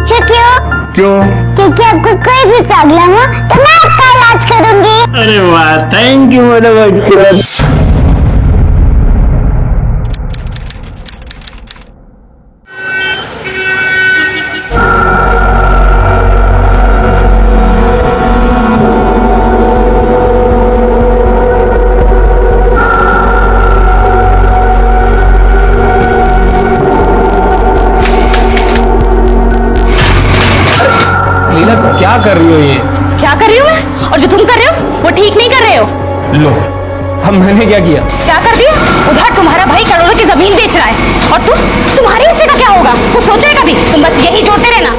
अच्छा क्यों? क्योंकि आपको कोई भी प्रॉब्लम हो तो मैं आपका इलाज करूंगी। अरे वाह, थैंक यू मैडम। लीला क्या कर रही हो ये? क्या कर रही हूँ मैं? और जो तुम कर रहे हो वो ठीक नहीं कर रहे हो। लो, अब मैंने क्या किया? क्या कर दिया? उधर तुम्हारा भाई करोड़ों की जमीन बेच रहा है और तुम्हारे हिस्से का क्या होगा? कुछ सोचा है कभी? तुम बस यही जोड़ते रहना।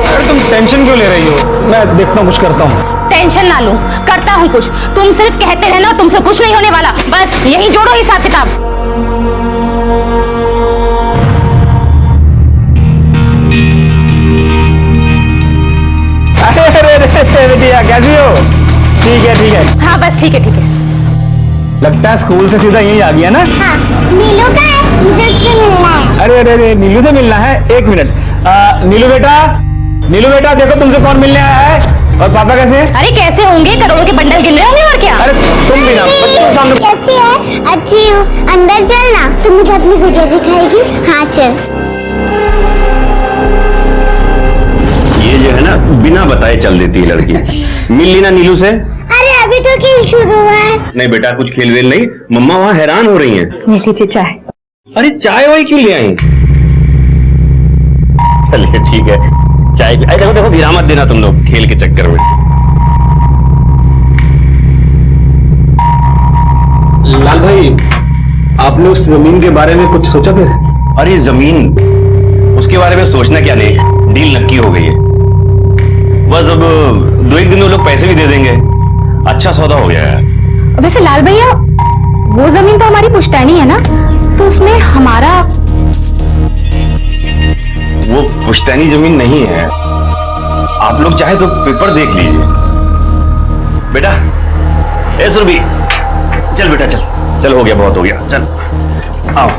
अरे तुम टेंशन क्यों ले रही हो? मैं देखता हूँ, कुछ करता हूँ। टेंशन ना लो, करता हूँ कुछ। तुम सिर्फ कहते रहना, तुमसे कुछ नहीं होने वाला। बस यही जोड़ो हिसाब किताब। अरे कैसी हो? ठीक है। हाँ बस ठीक है। लगता है स्कूल से सीधा यहीं आ गया ना? हाँ, नीलू का है, मुझे उससे मिलना है। अरे नीलू से मिलना है? एक मिनट। नीलू बेटा देखो तुमसे कौन मिलने आया है। और पापा कैसे हैं? अरे कैसे होंगे? करोड़ों के बंडल गिन रहे होंगे और क्या? अरे तुम भी ना बच्चों के सामने। कैसी है? अच्छी हूँ। अंदर चलना, तू मुझे अपनी गुड़िया दिखाएगी। हाँ चल। ये जो है ना, बिना बताए चल देती है लड़की। मिल ली ना नीलू से? अरे अभी तो खेल शुरू हुआ है। नहीं बेटा, कुछ खेल वेल नहीं। मम्मा वहाँ हैरान हो रही हैं। ये लीजिए चाय। अरे चाय वाय क्यों ले आई? चलिए ठीक है, चाय। अरे देखो गिरा मत देना तुम लोग खेल के चक्कर में। लाल भाई, आपने उस जमीन के बारे में कुछ सोचा फिर? अरे जमीन, उसके बारे में सोचना क्या, नहीं डील नक्की हो गई है। बस अब 2-1 दिन में लोग पैसे भी दे देंगे। अच्छा सौदा हो गया है। वैसे लाल भैया, वो जमीन तो हमारी पुश्तैनी है ना, तो उसमें हमारा। वो पुश्तैनी जमीन नहीं है। आप लोग चाहे तो पेपर देख लीजिए। बेटा ए सुरभि, चल बेटा चल हो गया, बहुत हो गया, चल आओ।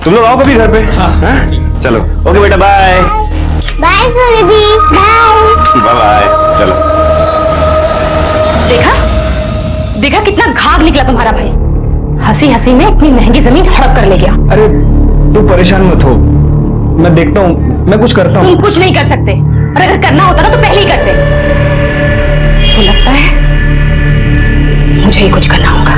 तुम लोग आओ कभी घर पे। हाँ? चलो ओके बेटा, bye bye Surabhi, bye. Bye. चलो। देखा कितना घाघ निकला तुम्हारा भाई। हंसी में इतनी महंगी जमीन हड़प कर ले गया। अरे तू परेशान मत हो, मैं देखता हूँ, मैं कुछ करता हूँ। तुम कुछ नहीं कर सकते, और अगर करना होता ना तो पहले ही करते। तो लगता है मुझे ही कुछ करना होगा।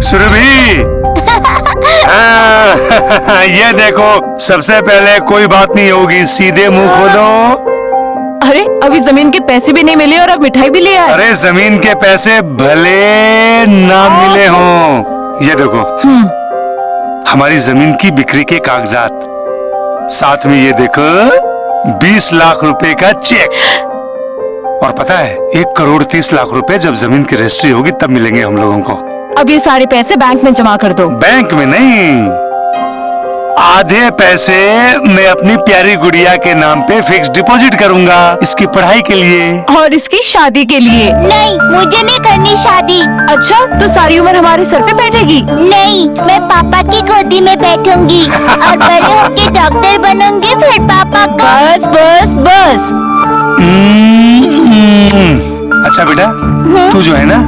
सुरभि, ये देखो, सबसे पहले कोई बात नहीं होगी, सीधे मुंह खोलो। अरे अभी जमीन के पैसे भी नहीं मिले और अब मिठाई भी ले आए। अरे जमीन के पैसे भले ना मिले हों, ये देखो हमारी जमीन की बिक्री के कागजात, साथ में ये देखो 20 लाख रुपए का चेक। और पता है 1,30,00,000 रुपए जब जमीन की रजिस्ट्री होगी तब मिलेंगे हम लोगों को। अब ये सारे पैसे बैंक में जमा कर दो। बैंक में नहीं, आधे पैसे मैं अपनी प्यारी गुड़िया के नाम पे फिक्स डिपॉजिट करूंगा, इसकी पढ़ाई के लिए और इसकी शादी के लिए। नहीं, मुझे नहीं करनी शादी। अच्छा, तो सारी उम्र हमारे सर पे बैठेगी? नहीं, मैं पापा की गोदी में बैठूंगी और बड़े होके डॉक्टर बनूंगी, फिर पापा का। बस। अच्छा बेटा, तू जो है ना,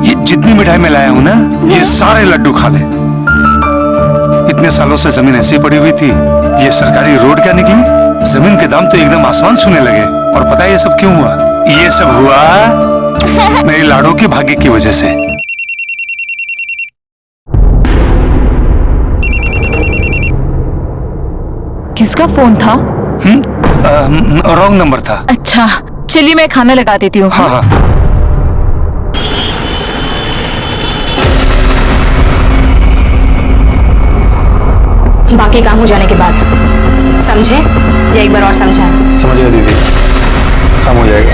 ये जितनी मिठाई मैं लाया हूँ ना, ये सारे लड्डू खा ले। इतने सालों से जमीन ऐसी पड़ी हुई थी, ये सरकारी रोड क्या निकली? जमीन के दाम तो एकदम आसमान छूने लगे। और पता है ये सब क्यों हुआ? ये सब हुआ मेरी लाडो के भाग्य की वजह से। किसका फोन था? रॉन्ग नंबर था। अच्छा चलिए, मैं खाना लगा देती हूँ। हाँ। बाकी काम हो जाने के बाद समझे या एक बार और समझाएं? समझ गया दीदी, काम हो जाएगा।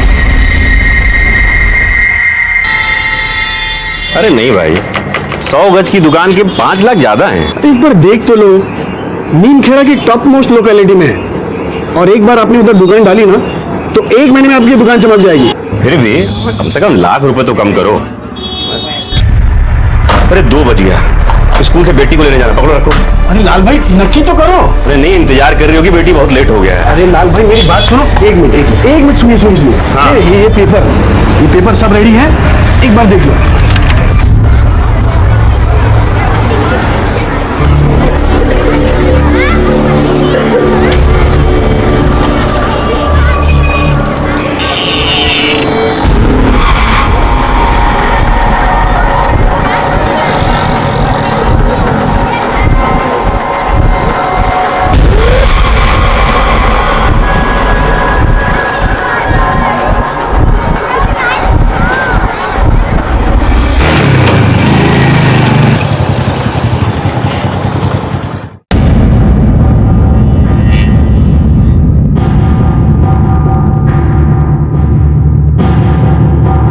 अरे नहीं भाई, 100 गज की दुकान के 5 लाख ज्यादा हैं। एक बार देख तो लो, नीमखेड़ा की टॉप मोस्ट लोकेलिटी में है। और एक बार आपने उधर दुकान डाली ना, तो 1 महीने में आपकी दुकान चमक जाएगी। फिर भी कम से कम ₹1,00,000 तो कम करो। अरे 2 बज गया, स्कूल से बेटी को लेने जाना, पकड़ो रखो। अरे लाल भाई नक्की तो करो। अरे नहीं, इंतजार कर रही होगी बेटी, बहुत लेट हो गया है। अरे लाल भाई मेरी बात सुनो, एक मिनट सुनिए। हाँ। ये पेपर सब रेडी है, एक बार देख लो।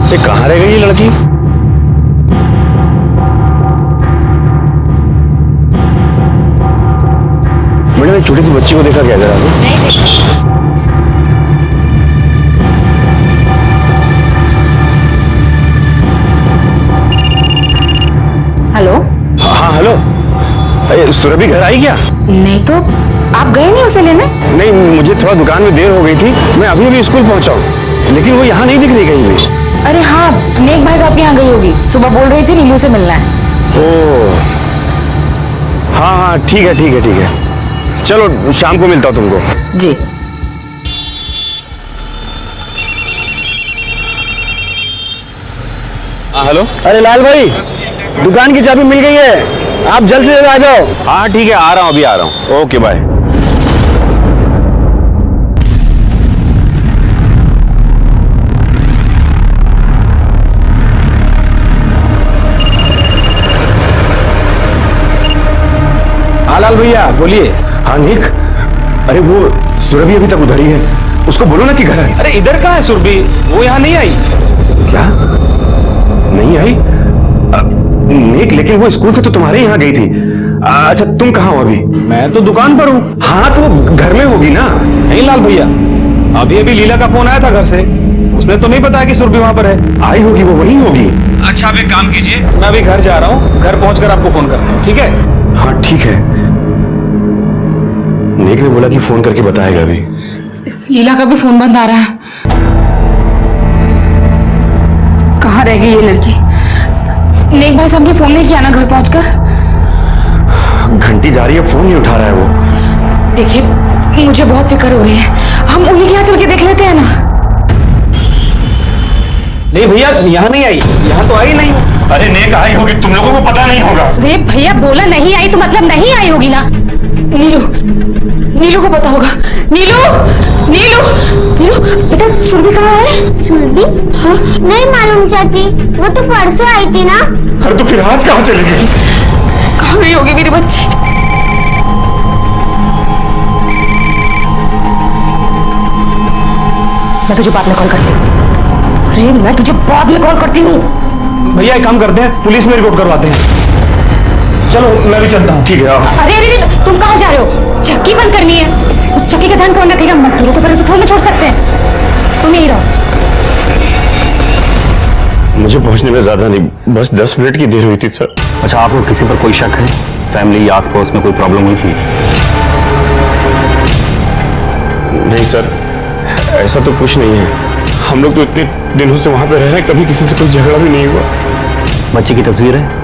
ये कहाँ रह गई ये लड़की? मैंने एक छोटी सी बच्ची को देखा क्या जरा? हेलो। हाँ हेलो, अरे सुरभि घर आई क्या? नहीं तो आप गए नहीं उसे लेने? नहीं, मुझे थोड़ा दुकान में देर हो गई थी, मैं अभी अभी स्कूल पहुंचा हूँ, लेकिन वो यहाँ नहीं दिख रही कहीं भी। अरे हाँ, नेक भाई साहब के यहाँ गई होगी, सुबह बोल रही थी नीलू से मिलना है। ओह हाँ, ठीक है, चलो शाम को मिलता हूँ तुमको। जी। हाँ हेलो। अरे लाल भाई, दुकान की चाबी मिल गई है, आप जल्द से जल्द आ जाओ। हाँ ठीक है, आ रहा हूँ, अभी आ रहा हूँ। Okay bye. हाँ लाल भैया बोलिए। हाँ निक, अरे वो सुरभि अभी तक उधर ही है, उसको बोलो ना कि घर आए। अरे इधर कहाँ है सुरभि? वो यहाँ नहीं आई। क्या नहीं आई? निक, लेकिन वो स्कूल से तो तुम्हारे यहाँ गई थी। अच्छा तुम कहाँ हो अभी? मैं तो दुकान पर हूँ। हाँ तो वो घर में होगी ना। नहीं लाल भैया, अभी अभी लीला का फोन आया था घर से, उसने तो नहीं बताया कि सुरभि वहाँ पर है। आई होगी, वो वहीं होगी। अच्छा आप एक काम कीजिए, मैं अभी घर जा रहा हूँ, घर पहुंचकर आपको फोन करता हूँ, ठीक है? हाँ ठीक है। निक ने बोला कि फोन करके बताएगा अभी। लीला का भी फोन बंद आ रहा है। कहाँ रह गई ये लड़की? नेक भाई साहब ने फोन नहीं किया ना घर पहुंचकर? घंटी जा रही है, फोन नहीं उठा रहा है वो। देखिए मुझे बहुत फिक्र हो रही है, हम उन्हीं के यहाँ चल के देख लेते हैं ना। नहीं भैया, यहाँ नहीं आई, यहाँ तो आई नहीं। अरे नेक आई होगी, तुम लोगों को पता नहीं होगा। अरे भैया बोला नहीं आई तो मतलब नहीं आई होगी ना। नीलू को पता होगा। नीलू बेटा, सुरभि कहाँ है? सुरभि? हाँ? नहीं मालूम चाची, वो तो परसों आई थी ना। अरे तो फिर आज कहाँ चली गई? कहाँ गई होगी मेरी बच्ची? मैं तुझे बाद में कॉल करती हूँ। अरे मैं तुझे बाद में कॉल करती हूँ। भैया एक काम करते हैं, पुलिस में रिपोर्ट करवाते हैं। चलो मैं भी चलता हूँ। ठीक है आओ। अरे तुम कहाँ जा रहे हो? चक्की बंद करनी है, उस चक्की का ध्यान कौन रखेगा? मजदूरों को भरोसे थोड़ी ना छोड़ सकते हैं। तुम यही रहो। मुझे पहुंचने में ज्यादा नहीं, बस 10 मिनट की देर हुई थी सर। अच्छा, आपको किसी पर कोई शक है? फैमिली या आस-पड़ोस में कोई प्रॉब्लम हुई थी? नहीं सर, ऐसा तो कुछ नहीं है। हम लोग तो इतने दिनों से वहां पे रह रहे हैं, कभी किसी से कोई झगड़ा भी नहीं हुआ। बच्चे की तस्वीर है?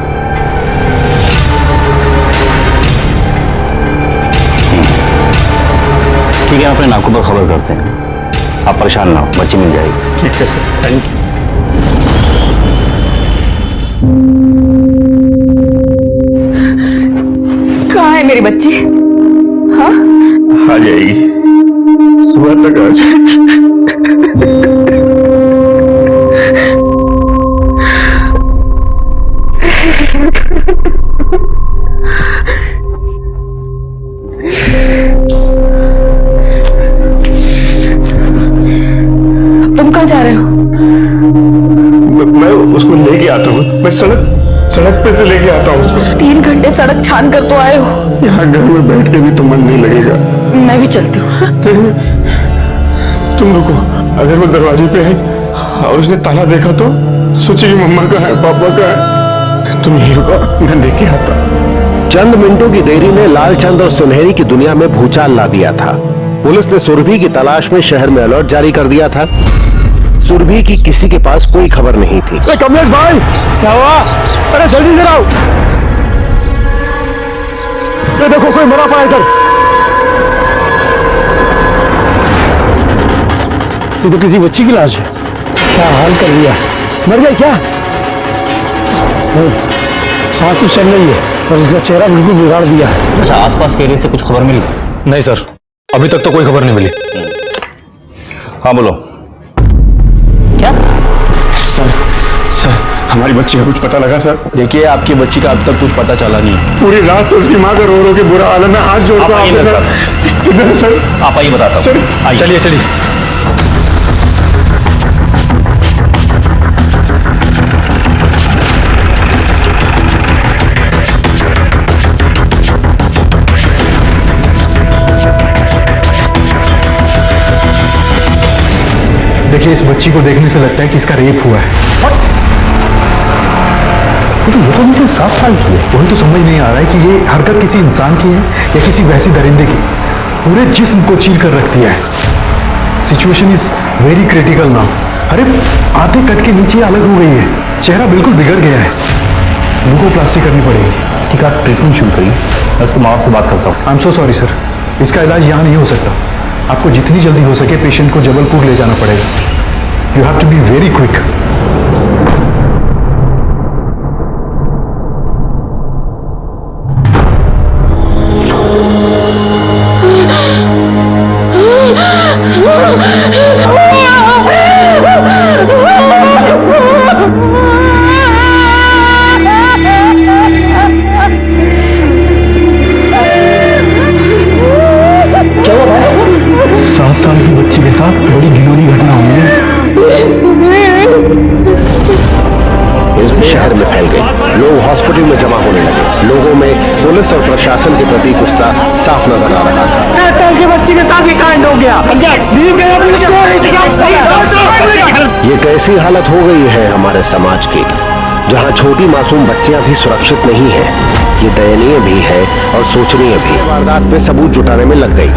ठीक है, अपने नाकों पर खबर करते हैं। आप परेशान ना हो, बच्ची मिल जाएगी। ठीक है सर, थैंक यू। कहाँ है मेरी बच्ची? हाँ? आ जाएगी, सुबह तक आ जाएगी। तुम कहाँ जा रहे हो? मैं उसको लेके आता हूँ, मैं सड़क पे से लेके आता हूँ उसको। 3 घंटे सड़क छान कर तो आए हो। यहाँ घर में बैठ के भी तो मन नहीं लगेगा। मैं भी चलती हूँ। तुम रुको, अगर वो दरवाजे पे आई और उसने ताला देखा तो सोचेगी मम्मा का है, पापा का है। तुम यहीं रुको, मैं देख के आता हूँ। चंद मिनटों की देरी ने लालचंद और सुनहरी की दुनिया में भूचाल ला दिया था। पुलिस ने सुरभि की तलाश में शहर में अलर्ट जारी कर दिया था। सुरभि की किसी के पास कोई खबर नहीं थी। कमलेश भाई, क्या हुआ? अरे जल्दी से आओ। ये देखो, कोई मरा पड़ा इधर। ये तो किसी बच्ची की लाश है। क्या हाल कर दिया? मर गई क्या? सांस तो चल रही है और इसका चेहरा बिल्कुल बिगाड़ दिया है। अच्छा, आसपास के एरिया से कुछ खबर मिली? नहीं सर, अभी तक तो कोई खबर नहीं मिली। हाँ बोलो। क्या? सर हमारी बच्ची का कुछ पता लगा सर? देखिए, आपकी बच्ची का अब तक कुछ पता चला नहीं। पूरी रात से उसकी माँ का रो के बुरा हाल है। मैं हाथ जोड़ता हूँ किधर सर? आप आइए, बताता हूँ। सर चलिए चलिए। देखिए, इस बच्ची को देखने से लगता है कि इसका रेप हुआ है। लेकिन ये तो मुझे 7 साल की है। वही तो समझ नहीं आ रहा है कि ये हरकत किसी इंसान की है या किसी वैसी दरिंदे की। पूरे जिस्म को चीर कर रख दिया है। Situation is very critical now. अरे आधे कट के नीचे अलग हो गई है, चेहरा बिल्कुल बिगड़ गया है। ल्यूकोप्लास्टी करनी पड़ेगी। ठीक है, आप ट्रीटमेंट शुरू करिए, मैं उसके माँ से बात करता हूँ। I am so sorry sir, इसका इलाज यहाँ नहीं हो सकता। आपको जितनी जल्दी हो सके पेशेंट को जबलपुर ले जाना पड़ेगा। You have to be very quick. साल की बच्ची के साथ बड़ी घिनौनी घटना हुई है। शहर में फैल गई। लोग हॉस्पिटल में जमा होने लगे। लोगों में पुलिस और प्रशासन के प्रति गुस्सा साफ नजर आ रहा था। 7 साल के बच्ची के साथ ये कांड हो गया। ये कैसी हालत हो गई है हमारे समाज की, जहाँ छोटी मासूम बच्चियां भी सुरक्षित नहीं है। ये दयनीय भी है और सोचनीय भी। वारदात पे सबूत जुटाने में लग गई।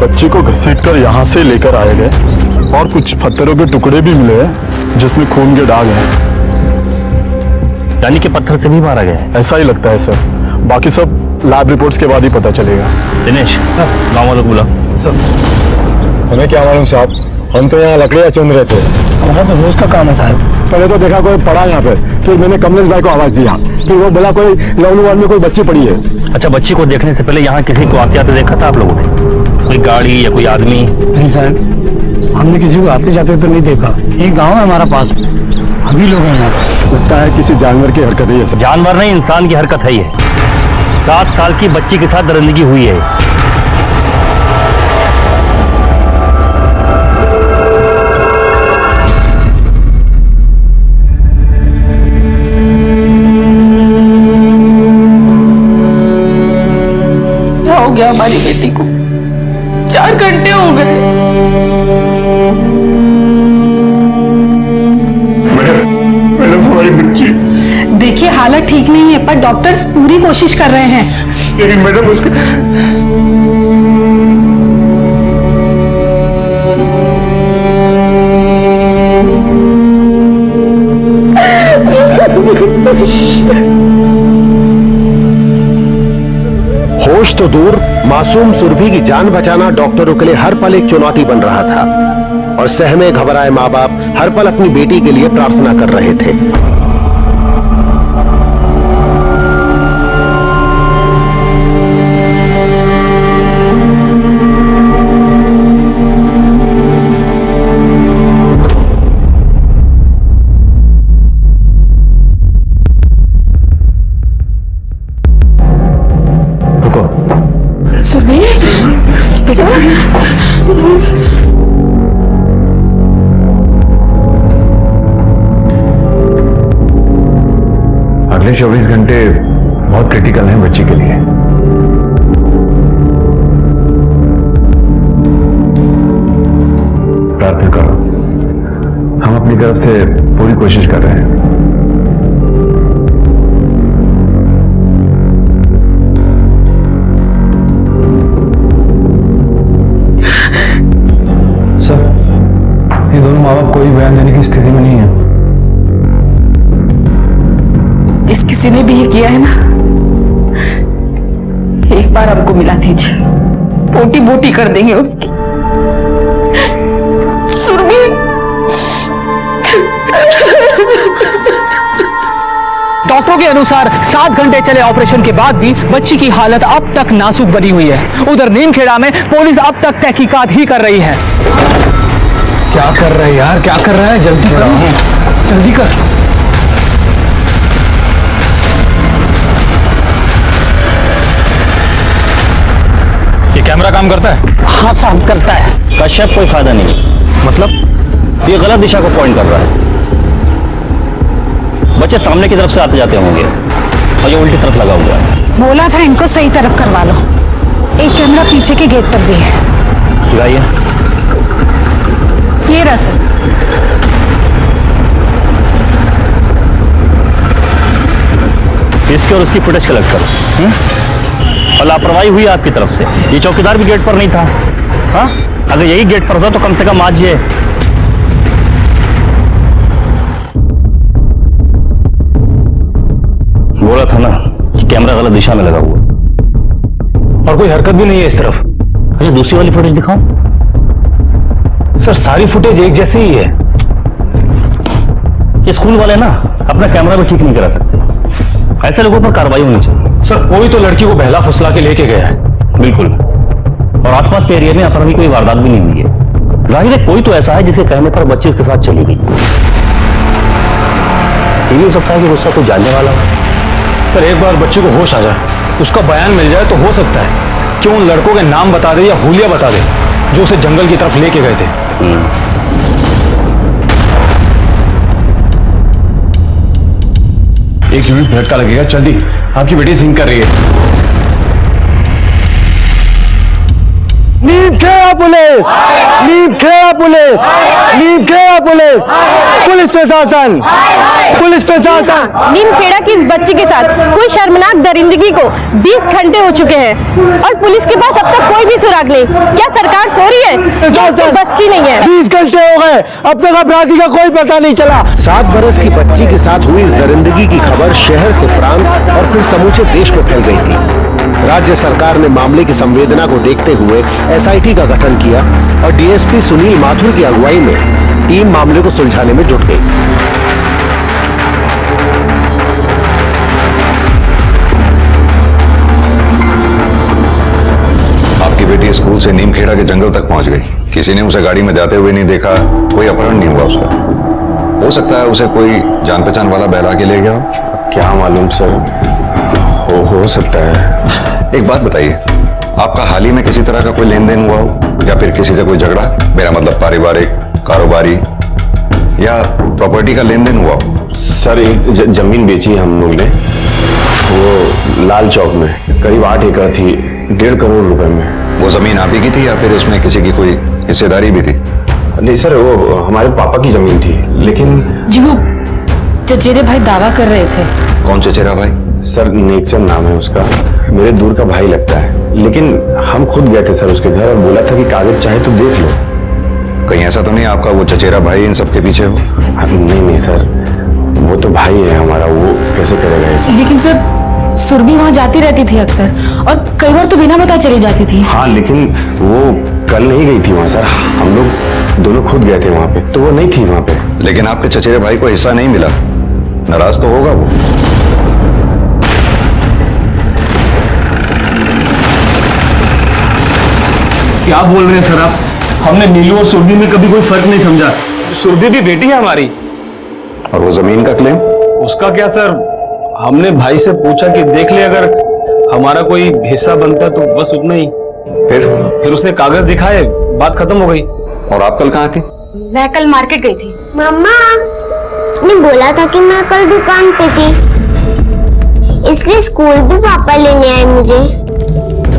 बच्ची को घसीटकर यहाँ से लेकर आए गए और कुछ पत्थरों के टुकड़े भी मिले हैं जिसमें खून के दाग हैं। यानी कि पत्थर से भी मारा गया है? ऐसा ही लगता है सर, बाकी सब लैब रिपोर्ट्स के बाद ही पता चलेगा। दिनेश, गाँव वालों को बुला। सर हमें क्या मालूम साहब, हम तो यहाँ लकड़ियाँ चुन रहे थे। हमारा तो रोज का काम है साहब। पहले तो देखा कोई पड़ा यहाँ पे, फिर मैंने कमलेश भाई को आवाज दिया, फिर वो बोला कोई लवली वार्ड में कोई बच्ची पड़ी है। अच्छा, बच्ची को देखने से पहले यहाँ किसी को आते आते देखा था आप लोगों ने? कोई गाड़ी या कोई आदमी? नहीं साहब, हमने किसी को आते जाते तो नहीं देखा। एक गांव है हमारा पास में, अभी लोग हैं यहाँ पे। लगता है किसी जानवर की हरकत है ये सब। जानवर नहीं, इंसान की हरकत है ये। 7 साल की बच्ची के साथ दरिंदगी हुई है। क्या हो गया हमारी बेटी को? 4 घंटे हो गए। मैडम हमारी बच्ची। देखिए, हालत ठीक नहीं है, पर डॉक्टर्स पूरी कोशिश कर रहे हैं। लेकिन मैडम उसके होश तो दूर, मासूम सुरभि की जान बचाना डॉक्टरों के लिए हर पल एक चुनौती बन रहा था और सहमे घबराए माँ बाप हर पल अपनी बेटी के लिए प्रार्थना कर रहे थे। सुरभि, बेटा। अगले 24 घंटे बहुत क्रिटिकल हैं बच्ची के लिए। प्रार्थना करो, हम अपनी तरफ से पूरी कोशिश कर रहे हैं। सर, ये दोनों माँ बाप कोई बयान देने की स्थिति में नहीं है। इस किसी ने भी ये किया है ना, एक बार हमको मिला दीजिए, बोटी बोटी कर देंगे उसकी। सुरभि, डॉक्टरों के अनुसार 7 घंटे चले ऑपरेशन के बाद भी बच्ची की हालत अब तक नाजुक बनी हुई है। उधर नीमखेड़ा में पुलिस अब तक तहकीकात ही कर रही है। क्या कर रहा है यार, क्या कर रहा है? जल्दी करो, जल्दी कर। ये कैमरा काम करता है? हाँ साहब करता है। कश्यप कोई फायदा नहीं। मतलब ये गलत दिशा को पॉइंट कर रहा है। बच्चे सामने की तरफ से आते जाते होंगे और ये उल्टी तरफ लगा हुआ है। बोला था इनको सही तरफ करवा लो। एक कैमरा पीछे के गेट पर भी है। लगाइए। ये रहा सर। इसके और उसकी फुटेज कलेक्ट करो। और लापरवाही हुई आपकी तरफ से। ये चौकीदार भी गेट पर नहीं था। हाँ, अगर यही गेट पर होता तो कम से कम आज ये बोला था ना कि कैमरा गलत दिशा में लगा हुआ। और कोई हरकत भी नहीं है इस तरफ। अच्छा, दूसरी वाली फुटेज दिखाओ। सर, सारी फुटेज एक जैसी ही है। ये स्कूल वाले ना अपना कैमरा भी ठीक नहीं करा सकते। ऐसे लोगों पर कार्रवाई होनी चाहिए। सर, कोई तो लड़की को बहला फुसला के लेके गया है। बिल्कुल। और आसपास के एरिया में यहाँ पर अभी कोई वारदात भी नहीं हुई है। जाहिर है कोई तो ऐसा है जिसे कहने पर बच्ची उसके साथ चली गई। ये भी हो सकता है कि उसका कोई जानने वाला हो। सर, एक बार बच्चे को होश आ जाए, उसका बयान मिल जाए तो हो सकता है कि उन लड़कों के नाम बता दे या हुलिया बता दे जो उसे जंगल की तरफ लेके गए थे। एक यूनिट झटका लगेगा, जल्दी। आपकी बेटी सिंग कर रही है। Neemkheda police, Neemkheda police, Neemkheda police, police प्रशासन, पुलिस प्रशासन। नीमखेड़ा की इस बच्ची के साथ कोई शर्मनाक दरिंदगी को 20 घंटे हो चुके हैं और पुलिस के पास अब तक कोई भी सुराग नहीं। क्या सरकार सो रही है? या उसकी बस की नहीं है? 20 घंटे हो गए, अब तक अपराधी का कोई पता नहीं चला। 7 बरस की बच्ची के साथ हुई इस दरिंदगी की खबर शहर से प्रांत और फिर समूचे देश में फैल गई थी। राज्य सरकार ने मामले की संवेदना को देखते हुए एसआईटी का गठन किया और डीएसपी सुनील माथुर की अगुवाई में टीम मामले को सुलझाने में जुट गई। आपकी बेटी स्कूल से नीमखेड़ा के जंगल तक पहुंच गई। किसी ने उसे गाड़ी में जाते हुए नहीं देखा, कोई अपहरण नहीं हुआ उसका। हो सकता है उसे कोई जान पहचान वाला बहला के ले गया हो। क्या मालूम सर, हो सकता है। एक बात बताइए, आपका हाल ही में किसी तरह का कोई लेन देन हुआ हो या फिर किसी से कोई झगड़ा? मेरा मतलब पारिवारिक, कारोबारी या प्रॉपर्टी का लेन देन हुआ हो? सर, एक जमीन बेची हम लोग ने, वो लाल चौक में, करीब 8 एकड़ थी, 1.5 करोड़ रुपए में। वो जमीन आप ही की थी या फिर उसमें किसी की कोई हिस्सेदारी भी थी? नहीं सर, वो हमारे पापा की जमीन थी। लेकिन जी वो चचेरे भाई दावा कर रहे थे। कौन चचेरा भाई? सर, नेकचंद नाम है उसका, मेरे दूर का भाई लगता है। लेकिन हम खुद गए थे सर उसके घर और बोला था कि कागज चाहे तो देख लो। कहीं ऐसा तो नहीं आपका वो चचेरा भाई इन सबके पीछे हो? नहीं सर, वो तो भाई है हमारा, वो कैसे करेगा ऐसा? लेकिन सर, सुरभि वहाँ जाती रहती थी अक्सर और कई बार तो बिना बता चली जाती थी। हाँ, लेकिन वो कल नहीं गई थी वहाँ सर, हम लोग दोनों खुद गए थे वहाँ पे, तो वो नहीं थी वहाँ पे। लेकिन आपके चचेरे भाई को हिस्सा नहीं मिला, नाराज तो होगा वो। क्या बोल रहे हैं सर आप? हमने नीलू और सुरभि में कभी कोई फर्क नहीं समझा। सुरभि भी बेटी है हमारी। और वो जमीन का क्लेम? उसका क्या सर, हमने भाई से पूछा कि देख ले अगर हमारा कोई हिस्सा बनता तो बस उतना ही। फिर उसने कागज दिखाए, बात खत्म हो गई। और आप कल कहाँ थी? मैं कल मार्केट गई थी। मम्मा ने बोला था कि मैं कल दुकान पे थी। इसलिए स्कूल भी पापा लेने आए मुझे।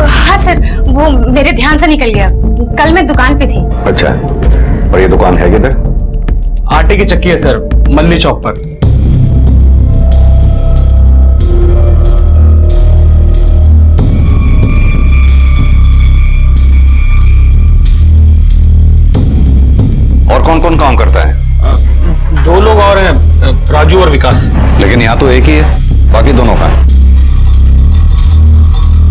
हाँ सर, वो मेरे ध्यान से निकल गया। कल मैं दुकान पे थी। अच्छा, और ये दुकान है किधर? आटे की चक्की है सर, मल्ली चौक पर। और कौन कौन काम करता है? 2 लोग और हैं, राजू और विकास। लेकिन यहाँ तो एक ही है, बाकी दोनों का है।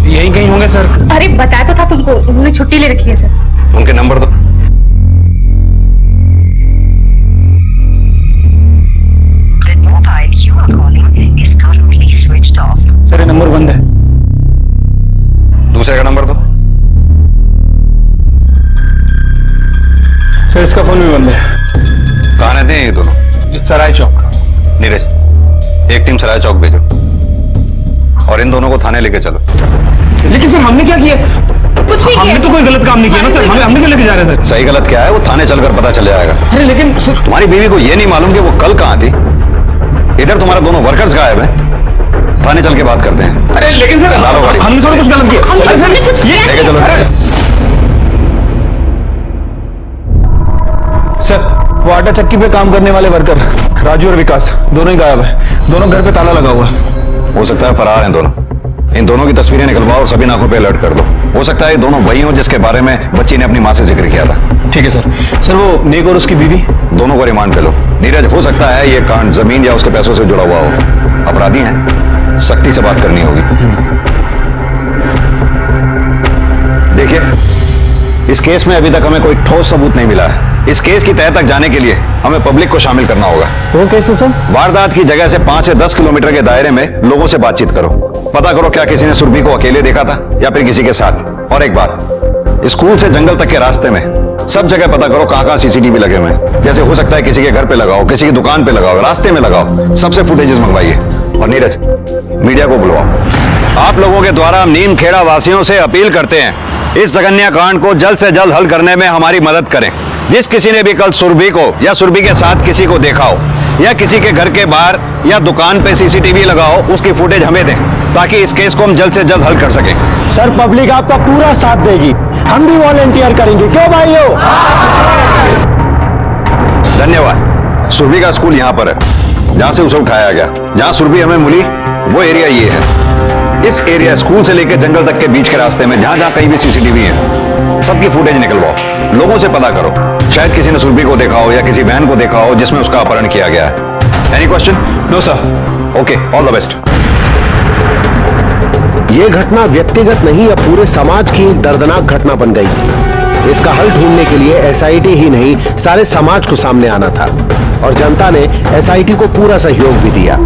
यही कहीं होंगे सर। अरे बताया तो था तुमको, उन्होंने छुट्टी ले रखी है सर। उनके नंबर दो। सर ये नंबर बंद है। दूसरे का नंबर दो। सर इसका फोन भी बंद है। कहाँ रहते हैं ये दोनों? सराय चौक। नीरज, एक टीम सराय चौक भेजो और इन दोनों को थाने लेके चलो। लेकिन सर हमने क्या किया? कुछ भी हमने तो कोई गलत काम नहीं किया ना सर। हमने क्यों लेके जा रहे हैं सर? सही गलत क्या है वो थाने चलकर पता चल जाएगा। अरे लेकिन सर तुम्हारी बीवी को ये नहीं मालूम कि वो कल कहाँ थी? इधर तुम्हारे दोनों वर्कर्स गायब हैं। थाने चल के बात करते हैं। अरे लेकिन सर हमने थोड़ा कुछ गलत किया। अरे सर कुछ लेके चलो। सर वो आटा चक्की पे काम करने वाले वर्कर राजू और विकास दोनों ही गायब है। दोनों घर पे ताला लगा हुआ है। हो सकता है फरार हैं दोनों। इन दोनों की तस्वीरें निकलवाओ और सभी आंखों पे अलर्ट कर दो। हो सकता है ये दोनों वही हो जिसके बारे में बच्ची ने अपनी मां से जिक्र किया था। ठीक है सर। सर वो नेक और उसकी बीवी दोनों को रिमांड पे लो। नीरज, हो सकता है ये कांड जमीन या उसके पैसों से जुड़ा हुआ हो। अपराधी हैं, सख्ती से बात करनी होगी। देखिए, इस केस में अभी तक हमें कोई ठोस सबूत नहीं मिला है। इस केस की तह तक जाने के लिए हमें पब्लिक को शामिल करना होगा। वो कैसे सर? वारदात की जगह से 5 से 10 किलोमीटर के दायरे में लोगों से बातचीत करो। पता करो क्या किसी ने सुरभि को अकेले देखा था या फिर किसी के साथ। और एक बात, स्कूल से जंगल तक के रास्ते में सब जगह पता करो कहां सीसीटीवी लगे हुए हैं। जैसे हो सकता है किसी के घर पे लगाओ, किसी की दुकान पे लगाओ, रास्ते में लगाओ। सबसे फुटेजेस मंगवाइए। और नीरज, मीडिया को बुलवाओ। आप लोगों के द्वारा हम नीम खेड़ा वासियों से अपील करते हैं, इस जघन्य कांड को जल्द से जल्द हल करने में हमारी मदद करें। जिस किसी ने भी कल सुरभि को या सुरभि के साथ किसी को देखा हो या किसी के घर के बाहर या दुकान पे सीसीटीवी लगाओ, उसकी फुटेज हमें दें ताकि इस केस को हम जल्द से जल्द हल कर सकें। सर पब्लिक आपका पूरा साथ देगी, हम भी वॉलंटियर करेंगे, क्यों भाइयों? धन्यवाद। सुरभि का स्कूल यहाँ पर है जहाँ से उसे उठाया गया। जहाँ सुरभि हमें मिली वो एरिया ये है। इस एरिया स्कूल से लेकर जंगल तक के बीच के रास्ते में जहाँ जहाँ कहीं भी सीसीटीवी है, सबकी फुटेज निकलवाओ। लोगों से पता करो, शायद किसी ने सुरभि को देखा हो या किसी बहन को देखा हो जिसमें उसका अपहरण किया गया है। Any question? No sir. Okay, all the best. ये घटना व्यक्तिगत नहीं अब पूरे समाज की एक दर्दनाक घटना बन गई थी। इसका हल ढूंढने के लिए एसआईटी ही नहीं, सारे समाज को सामने आना था और जनता ने एसआईटी को पूरा सहयोग भी दिया।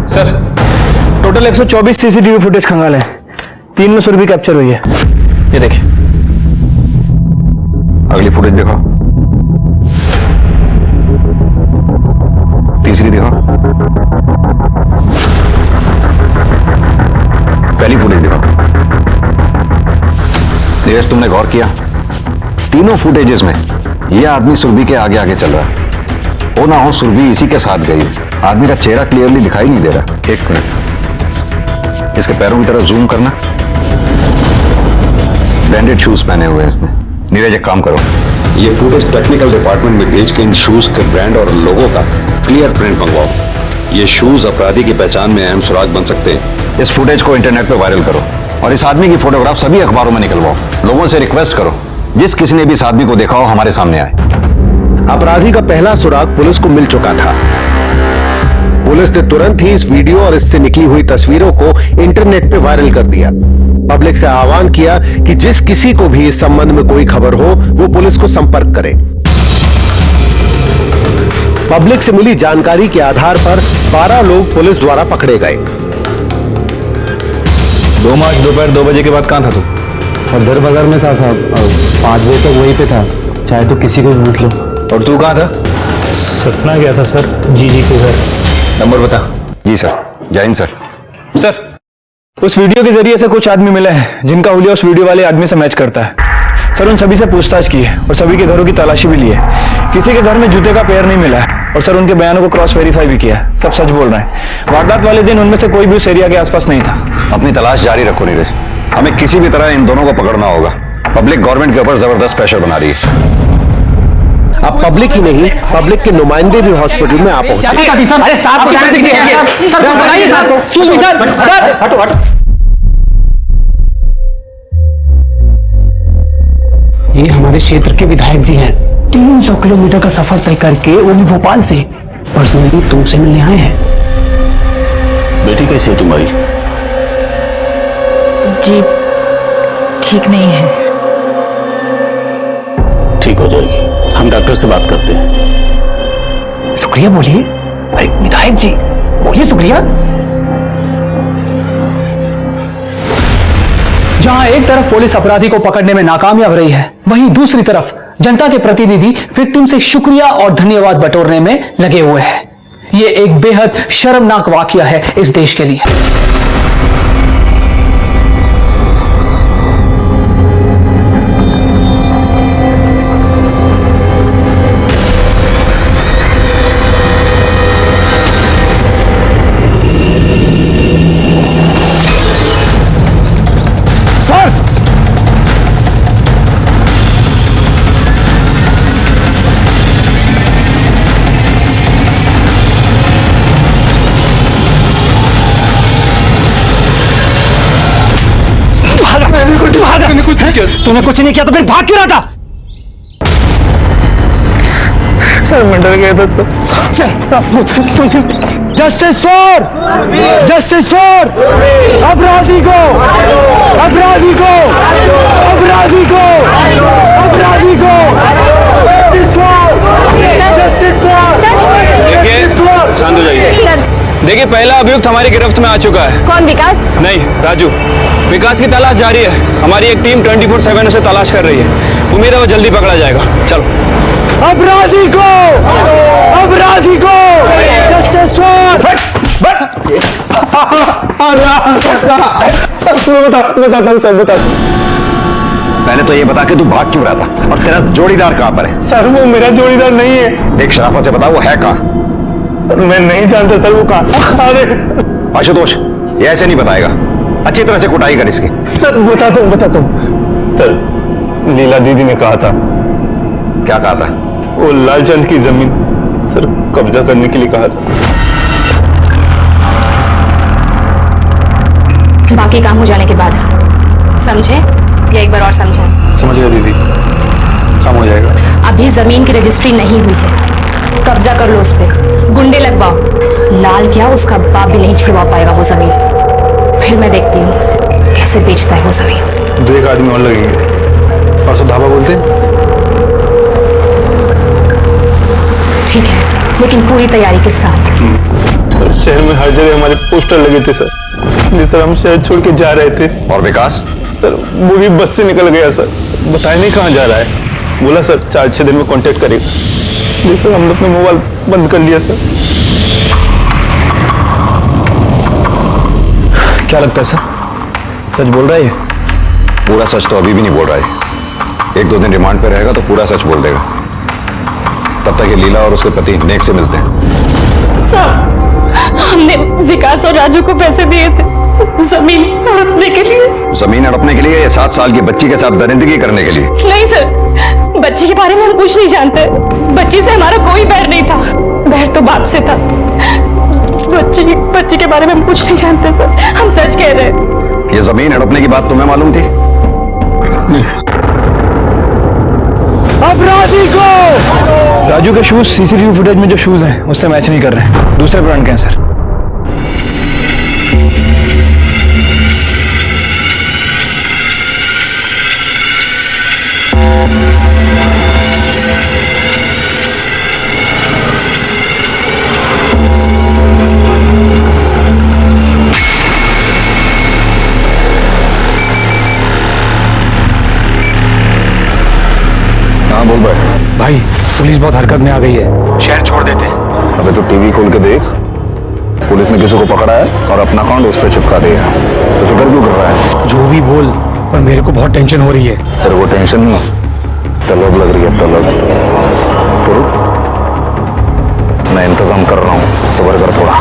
सर टोटल 124 सीसीटीवी फुटेज खंगाल है। 3 में सुरभि कैप्चर हुई है। ये देखिए। अगली फुटेज दिखाओ। तीसरी दिखाओ। पहली फुटेज दिखाओ। नीरज, तुमने गौर किया? तीनों फुटेजेस में यह आदमी सुरभि के आगे आगे चल रहा है। हो ना हो सुरभि इसी के साथ गई। आदमी का चेहरा क्लियरली दिखाई नहीं दे रहा। एक मिनट, इसके पैरों की तरफ जूम करना। ब्रांडेड शूज पहने हुए हैं इसने। नीरज, एक काम करो, ये फुटेज टेक्निकल डिपार्टमेंट में भेज के इन शूज के ब्रांड और लोगों का क्लियर प्रिंट मंगवाओ। ये शूज अपराधी की पहचान में अहम सुराग बन सकते हैं। इस फुटेज को इंटरनेट पे वायरल करो और इस आदमी की फोटोग्राफ सभी अखबारों में निकलवाओ। लोगों से रिक्वेस्ट करो, जिस किसी ने भी इस आदमी को देखा हो हमारे सामने आए। अपराधी का पहला सुराग पुलिस को मिल चुका था। पुलिस ने तुरंत ही इस वीडियो और इससे निकली हुई तस्वीरों को इंटरनेट पे वायरल कर दिया। पब्लिक से आह्वान किया कि जिस किसी को भी इस संबंध में कोई खबर हो वो पुलिस को संपर्क करे। पब्लिक से मिली जानकारी के आधार पर 12 लोग पुलिस द्वारा पकड़े गए। 2 मार्च दोपहर 2 बजे के बाद कहां था तू? सदर बाजार में था साहब, 5 बजे तक वहीं पे था। चाहे तो किसी को पूछ लो। और तू कहां था? सतना गया था सर, जी के घर। नंबर बता। जी सर। जय हिंद सर। सर, उस वीडियो के जरिए से कुछ आदमी मिले हैं जिनका हुलिया उस वीडियो वाले आदमी से मैच करता है। सर, उन सभी से पूछताछ की है और सभी के घरों की तलाशी भी ली है। किसी के घर में जूते का पेयर नहीं मिला है और सर उनके बयानों को क्रॉस वेरीफाई भी किया है। सब सच बोल रहे हैं। वारदात वाले दिन उनमें से कोई भी उस एरिया के आसपास नहीं था। अपनी तलाश जारी रखो नीरज, हमें किसी भी तरह इन दोनों को पकड़ना होगा। पब्लिक गवर्नमेंट के ऊपर जबरदस्त प्रेशर बना रही है। अब पब्लिक ही नहीं, पब्लिक के नुमाइंदे भी हॉस्पिटल में आ पहुंचे। ये हमारे क्षेत्र के विधायक जी हैं। 300 किलोमीटर का सफर तय करके वो भी भोपाल से पर्सनली तुमसे मिलने आए हैं। बेटी कैसी है तुम्हारी? जी ठीक नहीं है। ठीक हो जाएगी, हम डॉक्टर से बात करते हैं। शुक्रिया बोलिए। अरे विधायक जी बोलिए शुक्रिया। जहां एक तरफ पुलिस अपराधी को पकड़ने में नाकामयाब रही है, वहीं दूसरी तरफ जनता के प्रतिनिधि विक्टिम से शुक्रिया और धन्यवाद बटोरने में लगे हुए हैं। ये एक बेहद शर्मनाक वाकया है इस देश के लिए। तूने कुछ नहीं किया तो फिर भाग क्यों रहा था? सर मैं डर गया था sir. Justice for, justice for अपराधी को, अपराधी को, अपराधी को, अपराधी को, justice for, justice for, justice for. शांत हो जाइए। देखिए, पहला अभियुक्त हमारी गिरफ्त में आ चुका है। कौन? विकास? नहीं, राजू। विकास की तलाश जारी है। हमारी एक टीम 24/7 उसे तलाश कर रही है। उम्मीद है वो जल्दी पकड़ा जाएगा। चलो। अपराधी को, अपराधी को, जस्टिस फॉर। बता। पहले तो ये बता के तू भाग क्यों रहा था और तेरा जोड़ीदार कहाँ पर है? सर वो मेरा जोड़ीदार नहीं है। एक शराफत से बता, वो है कहाँ? मैं नहीं जानता सर वो कहाँ। आशुतोष, ये ऐसे नहीं बताएगा। अच्छी तरह से कुटाई कर इसकी। सर बता तुम। सर लीला दीदी ने कहा था। क्या कहा था? वो लालचंद की जमीन सर कब्जा करने के लिए कहा था। बाकी काम हो जाने के बाद समझे या एक बार और समझाएं? समझ गया दीदी, काम हो जाएगा। अभी जमीन की रजिस्ट्री नहीं हुई है, कब्जा कर लो उस पे, गुंडे लगवाओ। लाल क्या उसका बाप भी नहीं छुड़वा पाएगा वो जमीन। फिर मैं देखती हूँ कैसे बेचता है वो जमीन। 2 आदमी और लगेंगे। परसों धाबा बोलते हैं। ठीक है, लेकिन पूरी तैयारी के साथ। शहर में हर जगह हमारे पोस्टर लगे थे सर, इसलिए सर हम शहर छोड़ के जा रहे थे। और विकास? सर वो भी बस से निकल गया सर, बताया नहीं कहाँ जा रहा है। बोला सर 4-6 दिन में कांटेक्ट करेगा, इसलिए सर हमने अपना मोबाइल बंद कर लिया सर। क्या लगता है सर, सच बोल रहा है ये? पूरा सच तो अभी भी नहीं बोल रहा है। 1-2 दिन रिमांड पे रहेगा तो पूरा सच बोल देगा। तब तक ये लीला और उसके पति नेक से मिलते हैं। सर हमने विकास और राजू को पैसे दिए थे जमीन हड़पने के लिए। जमीन हड़पने के लिए या 7 साल की बच्ची के साथ दरिंदगी करने के लिए? नहीं सर, बच्ची के बारे में हम कुछ नहीं जानते। बच्ची से हमारा कोई बैर नहीं था, बैर तो बाप से था। बच्ची के बारे में हम कुछ नहीं जानते सर, हम सच कह रहे हैं। ये जमीन हड़पने की बात तुम्हें मालूम थी? अपराधी को। राजू के शूज सीसीटीवी फुटेज में जो शूज हैं उससे मैच नहीं कर रहे हैं, दूसरे ब्रांड के हैं सर। हाँ बोल भाई। भाई वो पुलिस बहुत हरकत में आ गई है, शहर छोड़ देते हैं। अबे तो टीवी खोल के देख, पुलिस ने किसी को पकड़ा है और अपना अकाउंट उस पर चिपका दिया है। तो फिक्र क्यों कर रहा है? जो भी बोल, पर मेरे को बहुत टेंशन हो रही है। तेरे को टेंशन नहीं, तलब लग रही है, तलब। तो रुक, मैं इंतजाम कर रहा हूँ, सब्र कर थोड़ा।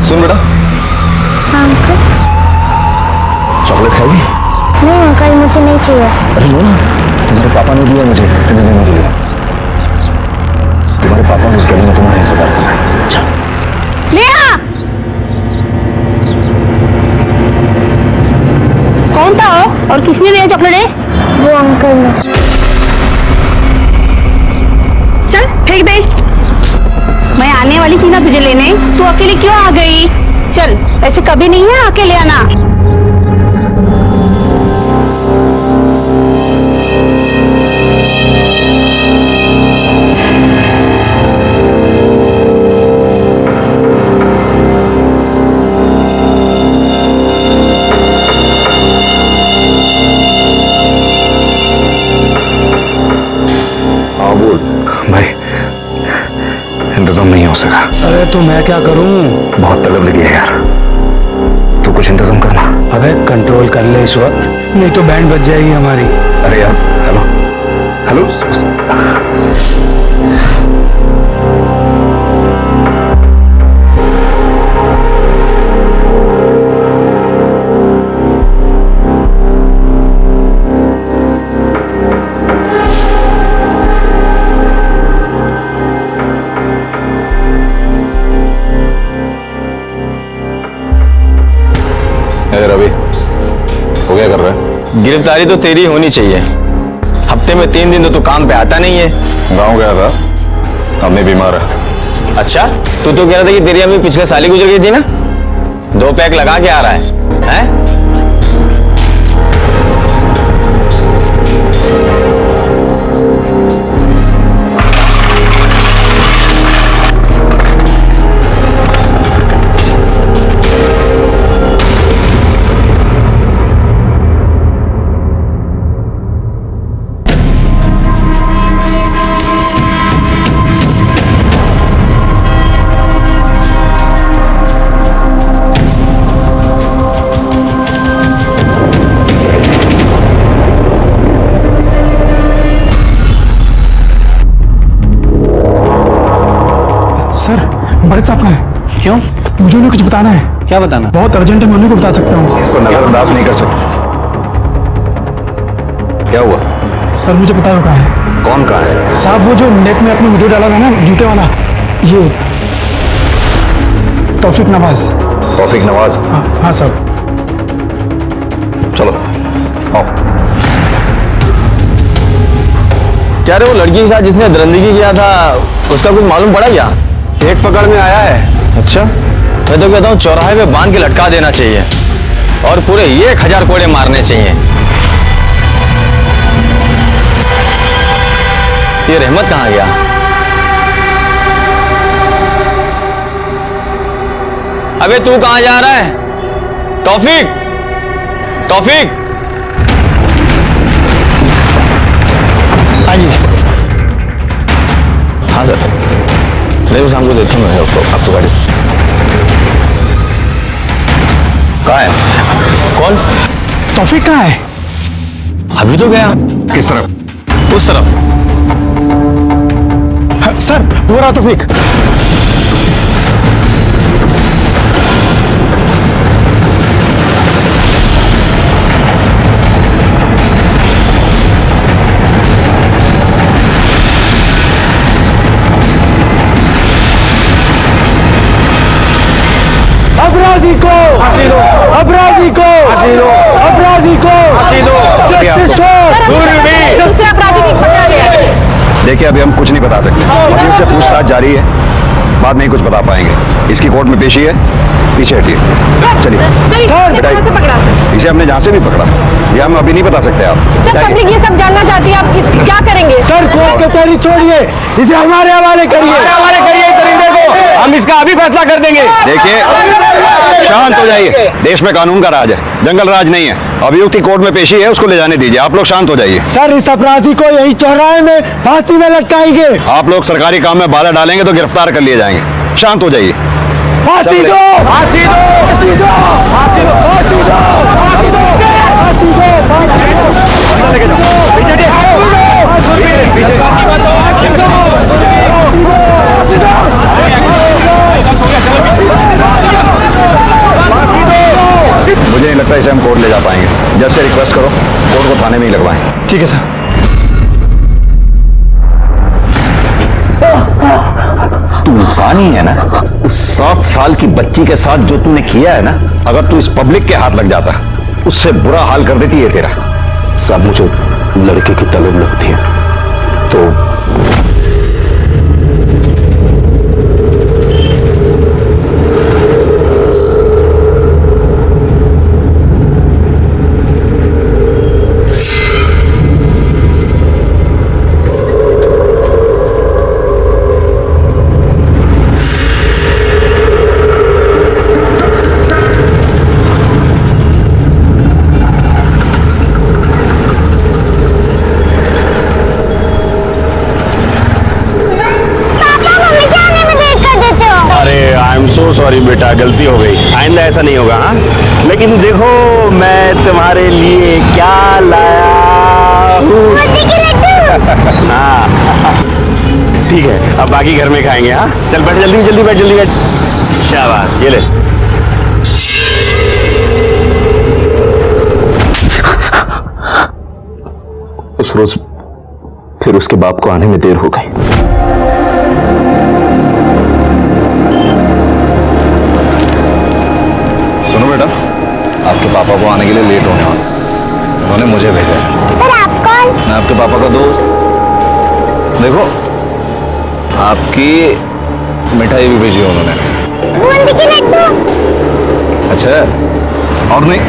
सुन बेटा, हाँ अंकल। चॉकलेट खाएगी? नहीं अंकल, मुझे नहीं चाहिए। अरे लो ना, तुम्हारे पापा ने दिया मुझे तुम्हें देने के लिए। तुम्हारे पापा उस गली में तुम्हारा इंतजार कर रहे हैं। अच्छा। नेहा! कौन था वो और किसने दिया चॉकलेट? वो अंकल ने। चल फेंक दे। मैं आने वाली थी ना तुझे लेने, तू अकेले क्यों आ गई? चल, ऐसे कभी नहीं है अकेले आना। हाँ बोल भाई, इंतजाम नहीं हो सका। अरे तो मैं क्या करूं? बहुत तलब लगी है यार, तू कुछ इंतजाम करना। अबे कंट्रोल कर ले इस वक्त, नहीं तो बैंड बज जाएगी हमारी। अरे यार, हेलो हेलो। रवि, हो क्या कर रहा है? गिरफ्तारी तो तेरी होनी चाहिए। हफ्ते में 3 दिन तो तू काम पे आता नहीं है। गाँव गया था, अम्मी बीमार है। अच्छा, तू तो कह रहा था कि तेरी अम्मी पिछले साल ही गुजर गई थी ना? 2 पैक लगा के आ रहा है? सर, बड़े साहब का है। क्यों? मुझे उन्हें कुछ बताना है। क्या बताना? बहुत अर्जेंट है, मैं उन्हीं को बता सकता हूँ। इसको नजरअंदाज नहीं कर सकते। क्या हुआ? सर मुझे पता है वो कहाँ है। कौन कहाँ है? साहब वो जो नेट में अपनी वीडियो डाला था ना, जूते वाला, ये तौफीक नवाज। तौफीक नवाज? हाँ सर। चलो आओ। क्या रे, वो लड़की के साथ जिसने दरिंदगी किया था उसका कुछ मालूम पड़ा क्या? एक पकड़ में आया है। अच्छा, मैं तो कहता हूँ चौराहे पे बांध के लटका देना चाहिए और पूरे 1000 कोड़े मारने चाहिए। ये रहमत कहाँ गया? अबे तू कहाँ जा रहा है? तौफीक, तौफीक! आइए। हाँ सर, नहीं उस हमको देखता हूँ। अब तो गाड़ी कहाँ है? कौन? तौफीक कहाँ है? अभी तो गया। किस तरफ? उस तरफ। सर वो रहा तौफीक। अपराधी को फांसी दो, अपराधी को फांसी दो, अपराधी को फांसी दो। जस्टिस हो। देखिए अभी हम कुछ नहीं बता सकते, वकील से पूछताछ जारी है, बाद में ही कुछ बता पाएंगे। इसकी कोर्ट में पेशी है, पीछे हटिए। चलिए बेटा, इसे हमने जहाँ से भी पकड़ा, ये हम अभी नहीं बता सकते। आप सर, पब्लिक ये सब जानना चाहती है, आप क्या करेंगे? सर कोर्ट कचहरी छोड़िए, इसे हमारे हवाले करिए, हमारे करिए दरिंदे को, हम इसका अभी फैसला कर देंगे। देखिए शांत हो जाइए, देश में कानून का राज है, जंगल राज नहीं है। अभियुक्त की कोर्ट में पेशी है, उसको ले जाने दीजिए। आप लोग शांत हो जाइए। सर इस अपराधी को यही चौराहे में फांसी में लटकाएंगे। आप लोग सरकारी काम में बाधा डालेंगे तो गिरफ्तार कर लिए जाएंगे। शांत हो जाइए। फांसी दो, फांसी दो, फांसी दो, फांसी दो, फांसी दो, फांसी दो, फांसी दो, फांसी दो, लेके जाओ, पीछे मुझे नहीं लगता इसे हम कोर्ट ले जा पाएंगे। जज से रिक्वेस्ट करो, कोर्ट को थाने में ही लगवाएं। ठीक है सर। तू इंसान ही है ना? उस 7 साल की बच्ची के साथ जो तूने किया है ना, अगर तू इस पब्लिक के हाथ लग जाता, उससे बुरा हाल कर देती है तेरा। सब मुझे लड़के की तलब लगती है तो सॉरी बेटा, गलती हो गई, आइंदा ऐसा नहीं होगा। हाँ, लेकिन देखो मैं तुम्हारे लिए क्या लाया हूँ। हाँ ठीक है, अब बाकी घर में खाएंगे। हाँ चल बैठ, जल्दी जल्दी बैठ, जल्दी बैठ। शाबाश, ये ले। उस रोज फिर उसके बाप को आने में देर हो गई। सुनो बेटा, आपके पापा को आने के लिए लेट होने वाला, उन्होंने मुझे भेजा है। पर आप कौन? मैं आपके पापा का दोस्त। देखो आपकी मिठाई भी भेजी है उन्होंने। बूंदी के लड्डू। अच्छा, और नहीं,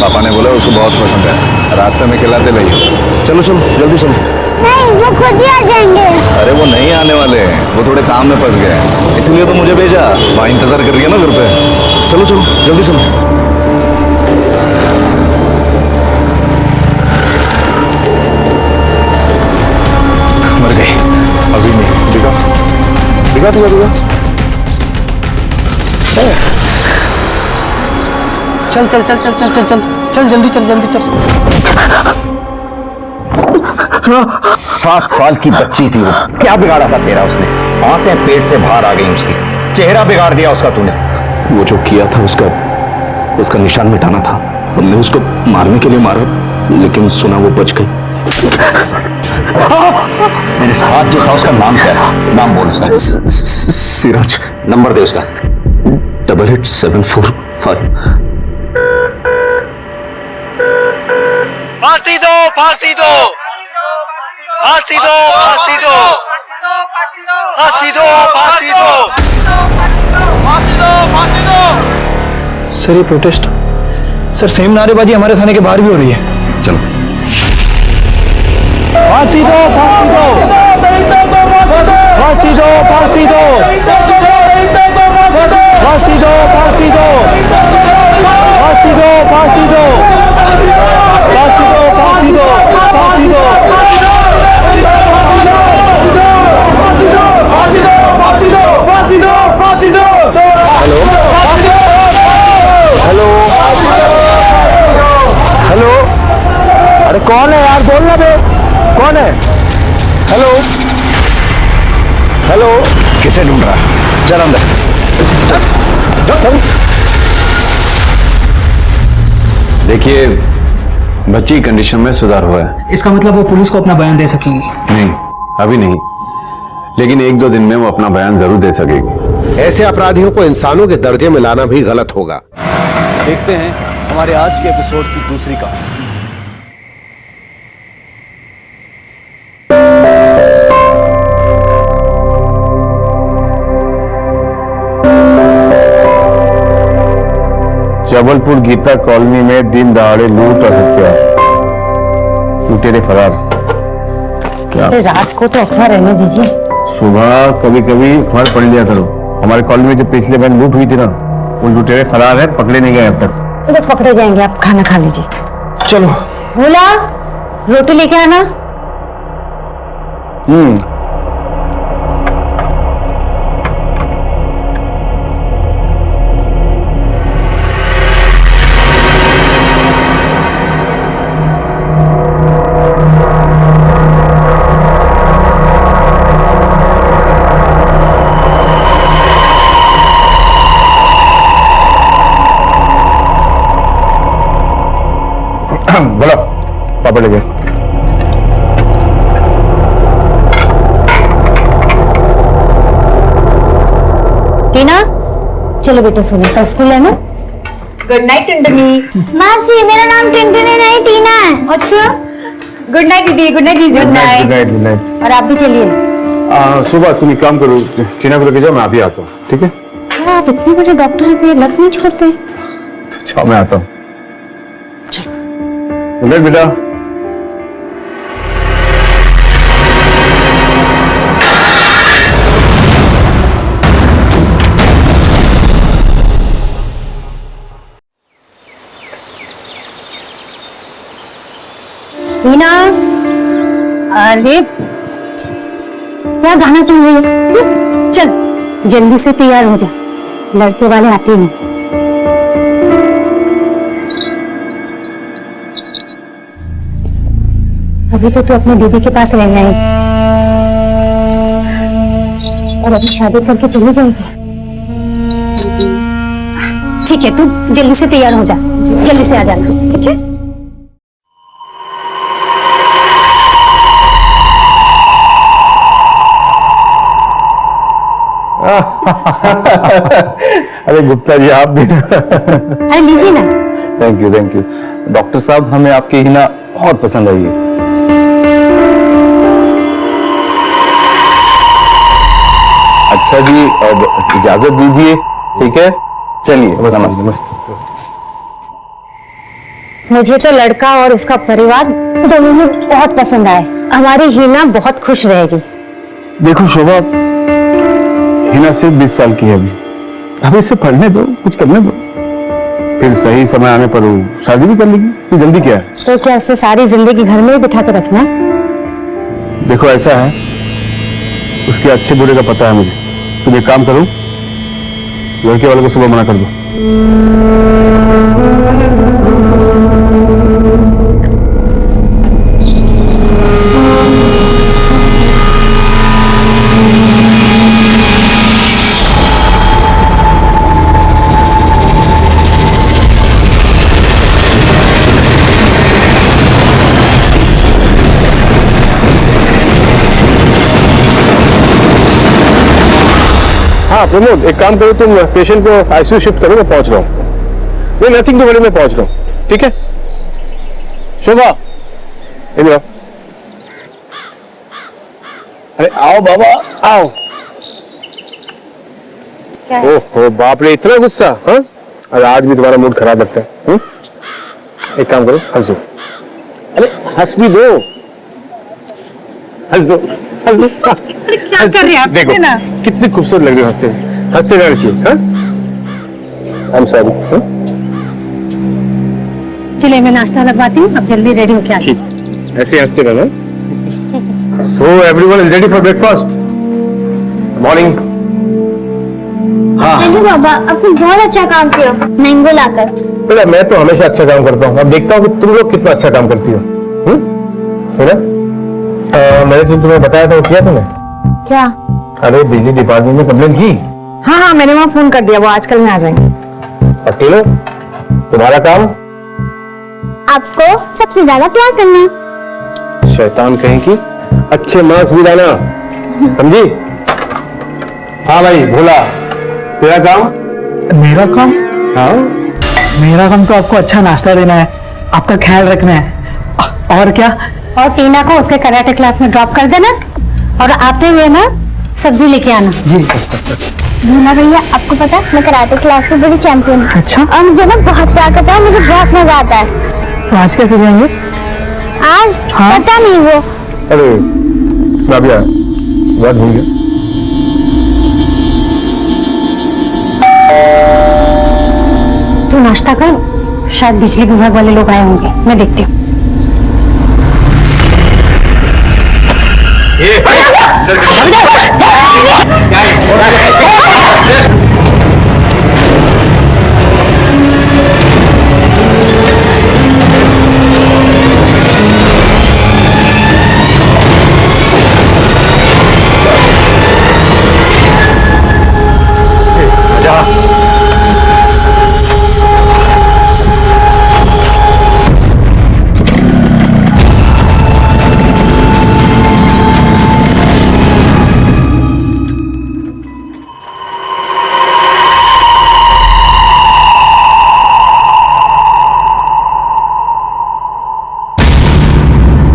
पापा ने बोला उसको बहुत पसंद है, रास्ते में खिलाते रहिए। चलो चलो जल्दी चलो। नहीं, वो खुद ही आ जाएंगे। अरे वो नहीं आने वाले हैं, वो थोड़े काम में फंस गए हैं, इसलिए तो मुझे भेजा। वहाँ इंतजार कर रही है ना घर पे। चलो चलो जल्दी चलो। मर गई, अभी नहीं दिखा दिखा दिखा दिखा। चल चल चल चल चल चल चल चल जल्दी चल, जल्दी चल। 7 साल की बच्ची थी वो, क्या बिगाड़ा था तेरा उसने? आंखें पेट से बाहर आ गई उसकी, चेहरा बिगाड़ दिया उसका तूने। वो जो किया था उसका निशान मिटाना था। हमने उसको मारने के लिए मारा, लेकिन सुना वो बच गई। तेरे साथ जो था उसका नाम क्या है? नाम बोल उसका। सिराज। नंबर दे उसका। 8874 फांसी दो, फांसी दो, फांसी दो, फांसी दो, फांसी दो, फांसी दो, फांसी दो, फांसी दो। सर ये प्रोटेस्ट, सर सेम नारेबाजी हमारे थाने के बाहर भी हो रही है। चलो फांसी दो, फांसी दो, फांसी दो, फांसी दो, फांसी दो, फांसी दो, फांसी दो, फांसी दो, फांसी दो, फांसी दो, फांसी दो, हेलो हेलो हेलो, अरे कौन है यार, बोलना बे, कौन है? हेलो हेलो, किसे ढूंढ रहा है? चल अंदर चल। देखिए बच्ची कंडीशन में सुधार हुआ है। इसका मतलब वो पुलिस को अपना बयान दे सकेंगी? नहीं अभी नहीं, लेकिन 1-2 दिन में वो अपना बयान जरूर दे सकेगी। ऐसे अपराधियों को इंसानों के दर्जे में लाना भी गलत होगा। देखते हैं हमारे आज के एपिसोड की दूसरी कहानी। जबलपुर गीता कॉलोनी में दिन दहाड़े लूट और हत्या, लुटेरे फरार। क्या रात को तो अखबार रहने दीजिए। सुबह कभी कभी अखबार पढ़ लिया करो। हमारे कॉलोनी में जो पिछले बार लूट हुई थी ना, वो लुटेरे फरार है, पकड़े नहीं गए अब तक। तो पकड़े जाएंगे, आप खाना खा लीजिए। चलो। बोला रोटी लेके आना। बोलो, पापा ले गए। टीना चलो बेटा, सोने का स्कूल है ना। गुड नाइट टंडनी। मासी मेरा नाम टिंटनी नहीं टीना है। अच्छा, गुड नाइट दीदी। गुड नाइट जीजू। Good night, good night. और आप भी चलिए। सुबह तुम एक काम करो, टीना को लेके जाओ, मैं अभी आता हूँ, ठीक है? क्या आप इतने बड़े डॉक्टर के लत नहीं छोड़ते? जाओ, मैं आता हूँ। गुड नाइट बेटा। टीना, अरे क्या गाना सुन रही है? चल जल्दी से तैयार हो जा, लड़के वाले आते होंगे। अभी तो तू अपने दीदी के पास रहना है और अभी शादी करके चली जाएगी। ठीक है, तू जल्दी से तैयार हो जा, जल्दी से आ जाना, ठीक है? अरे गुप्ता जी, आप भी। अरे लीजिए ना। Thank you, thank you. Doctor साहब, हमें आपकी हिना बहुत पसंद आई है। अच्छा जी, अब इजाजत दीजिए, ठीक है? चलिए, नमस्ते। मुझे तो लड़का और उसका परिवार दोनों ही बहुत पसंद आए। हमारी हीना बहुत खुश रहेगी। देखो शोभा, हिना सिर्फ 20 साल की है अभी इसे पढ़ने दो, कुछ करने दो, फिर सही समय आने पर वो शादी भी कर लेगी। तो जल्दी क्या है? तो क्या उसे सारी जिंदगी घर में ही बिठा के रखना? देखो ऐसा है, उसके अच्छे बुरे का पता है मुझे। तुम एक काम करो, लड़के वाले को सुबह मना कर दो। हाँ प्रमोद, एक काम करो, तुम पेशेंट को आईसीयू शिफ्ट करो, मैं पहुंच रहा हूँ। नहीं, नथिंग टू वरी, मैं पहुंच रहा हूँ, ठीक है? शोभा, इधर आओ। अरे आओ बाबा, आओ। ओहो बाप रे, इतना गुस्सा? हाँ, अरे आज भी तुम्हारा मूड खराब लगता है। एक काम करो, हंस दो। अरे हंस भी दो, हंस दो, हंस दो। क्या कर रहे हैं आप? देखो कितनी खूबसूरत लग रही हो हंसते हंसते रहना चाहिए। हाँ, I'm sorry, हाँ? चलिए मैं नाश्ता लगवाती हूँ, अब जल्दी रेडी होके आती हूँ। ठीक, ऐसे हंसते रहना। So everyone is ready for breakfast. Morning. हाँ बाबा, आपने बहुत अच्छा काम किया मैंगो लाकर। बेटा, मैं तो हमेशा अच्छा काम करता हूँ। अब देखता हूँ कि तुम लोग कितना अच्छा काम करती हो। मैंने जो तुम्हें बताया था वो किया तुमने? क्या? अरे बिजली डिपार्टमेंट में कंप्लेन की? हाँ हाँ, मैंने वहाँ फोन कर दिया, वो आजकल में आ जाएंगे। अकेले तुम्हारा काम? आपको सबसे ज्यादा प्यार करना। शैतान कहीं की, अच्छे मार्क्स भी लाना, समझी? हाँ भाई भोला, तेरा काम? मेरा काम? हाँ, मेरा काम तो आपको अच्छा नाश्ता देना है, आपका ख्याल रखना है। और क्या? और टीना को उसके कराटे क्लास में ड्रॉप कर देना और आते हुए ना सब्जी लेके आना। जी। भीमा भैया, आपको पता है मैं कराटे क्लास में बड़ी चैंपियन हूँ। अच्छा। और मुझे ना बहुत ताकत है, मुझे बहुत मजा आता है। तो आज कैसे जाएंगे? आज पता नहीं वो। अरे राबिया, बात भूल गया। तू नाश्ता कर, शायद बिजली विभाग वाले लोग आए होंगे, मैं देखती हूँ।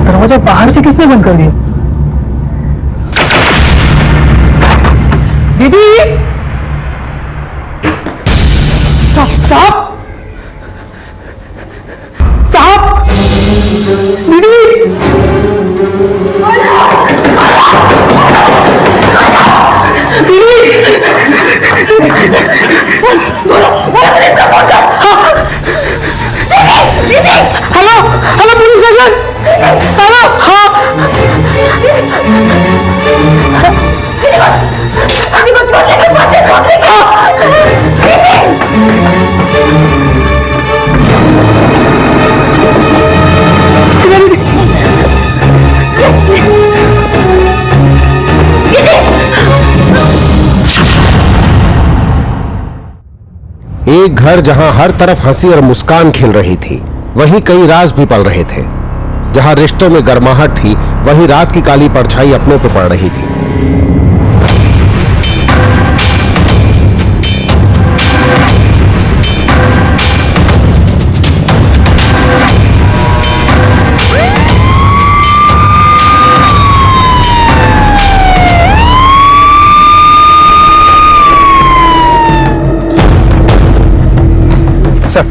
दरवाजा बाहर से किसने बंद कर दिया? दीदी! साहब! साहब! दीदी! Hello hello police station, hello. हाँ एक घर जहां हर तरफ हंसी और मुस्कान खिल रही थी, वहीं कई राज भी पल रहे थे। जहां रिश्तों में गर्माहट थी, वहीं रात की काली परछाई अपनों पे पड़ रही थी। सर,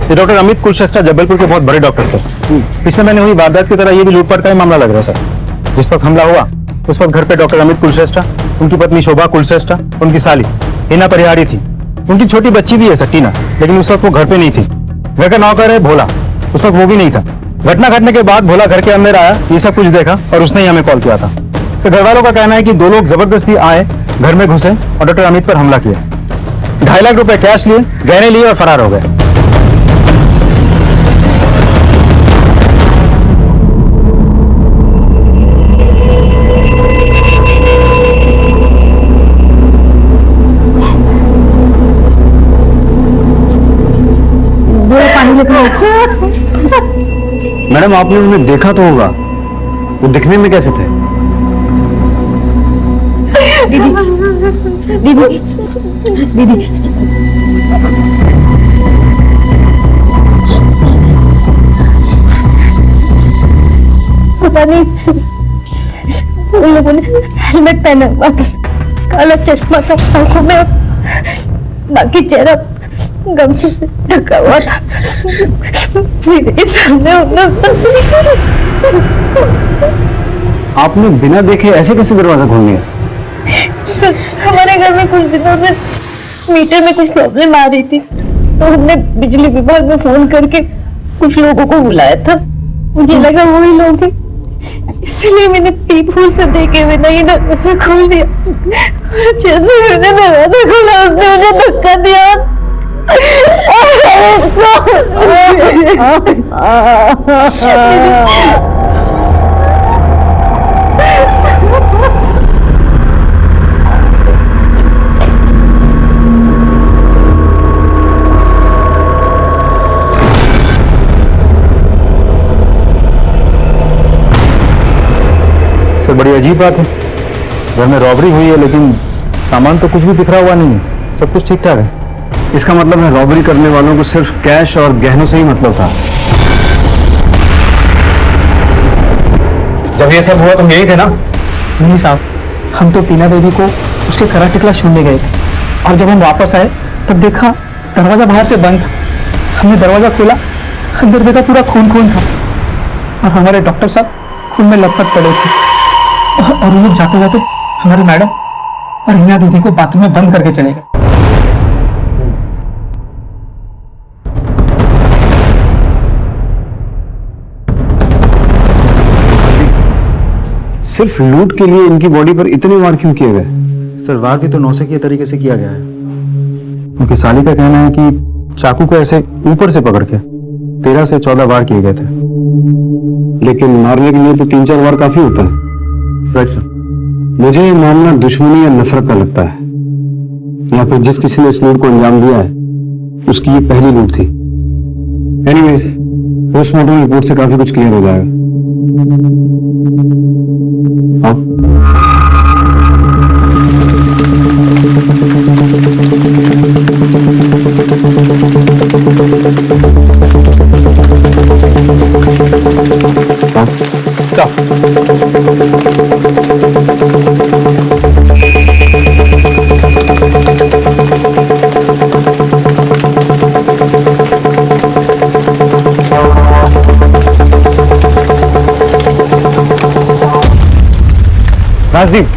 ये डॉक्टर अमित कुलश्रेष्ठा जबलपुर के बहुत बड़े डॉक्टर थे। पिछले महीने हुई वारदात की तरह ये भी लूटपाट का ही मामला लग रहा है सर। जिस वक्त हमला हुआ उस वक्त घर पे डॉक्टर अमित कुलश्रेष्ठा, उनकी पत्नी शोभा कुलश्रेष्ठा, उनकी साली हिना परिहारी थी। उनकी छोटी बच्ची भी है सर, टीना, लेकिन उस वक्त वो घर पे नहीं थी। घर का नौकर है भोला, उस वक्त वो भी नहीं था। घटना घटने के बाद भोला घर के अंदर आया, ये सब कुछ देखा और उसने ही हमें कॉल किया था। सर, घर वालों का कहना है कि दो लोग जबरदस्ती आए, घर में घुसे और डॉक्टर अमित पर हमला किया। 2.5 लाख रुपए कैश लिए, गहने लिए और फरार हो गए। मैडम, आपने उन्हें देखा तो होगा, वो दिखने में कैसे थे? दीदी दीदी दीदी पता नहीं, उन लोगों ने हेलमेट पहना हुआ था, काला चश्मा था आंखों में, बाकी चेहरा गमछे से ढका हुआ था। मेरे सामने आपने बिना देखे ऐसे कैसे दरवाजा खोल दिया? सर, हमारे घर में कुछ दिनों से मीटर में कुछ प्रॉब्लम आ रही थी, तो हमने बिजली विभाग में फोन करके कुछ लोगों को बुलाया था। मुझे लगा वही लोग हैं, इसलिए मैंने पीप होल से देखे हुए नहीं दरवाजा खोल दिया। और जैसे मैंने दरवाजा खोला, उसने मुझे धक्का दिया। सर, बड़ी अजीब बात है, घर में रॉबरी हुई है लेकिन सामान तो कुछ भी बिखरा हुआ नहीं है, सब कुछ ठीक ठाक है। इसका मतलब है रॉबरी करने वालों को सिर्फ कैश और गहनों से ही मतलब था। जब ये सब हुआ तुम यही थे ना? नहीं साहब, हम तो टीना देवी को उसके कराटे क्लास छोड़ने गए थे। और जब हम वापस आए तब देखा दरवाजा बाहर से बंद था। हमने दरवाजा खोला, अंदर देखा पूरा खून खून था और हमारे डॉक्टर साहब खून में लथपथ पड़े थे। और वो लोग जाते जाते हमारे मैडम और हिना दीदी को बाथरूम में बंद करके चले गए। सिर्फ लूट के लिए इनकी बॉडी पर इतने वार क्यों किए गए? सर वार भी तो नौसिखिए तरीके से किया गया है। उनकी साली का कहना है कि चाकू को ऐसे ऊपर से पकड़ के 13 से 14 वार किए गए थे, लेकिन मारने के लिए तो 3-4 वार काफी होता है। Right sir. मुझे ये मामला दुश्मनी या नफरत का लगता है, या फिर जिस किसी ने इस लूट को अंजाम दिया है उसकी ये पहली लूट थी। एनीवेज, पोस्टमार्टम रिपोर्ट से काफी कुछ क्लियर हो जाएगा। राजदीप,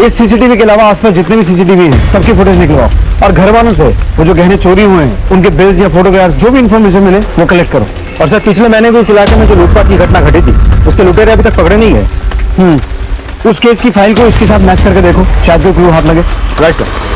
इस सीसीटीवी के अलावा आसपास जितने भी सीसीटीवी हैं सबकी फुटेज निकलवाओ और घर वालों से वो जो गहने चोरी हुए हैं उनके बिल्स या फोटोग्राफ जो भी इंफॉर्मेशन मिले वो कलेक्ट करो। और सर, पिछले महीने भी इस इलाके में जो लूटपाट की घटना घटी थी उसके लुटेरे अभी तक पकड़े नहीं गए। उस केस की फाइल को इसके साथ मैच करके देखो, शायद कोई क्लू हाथ लगे। Right sir.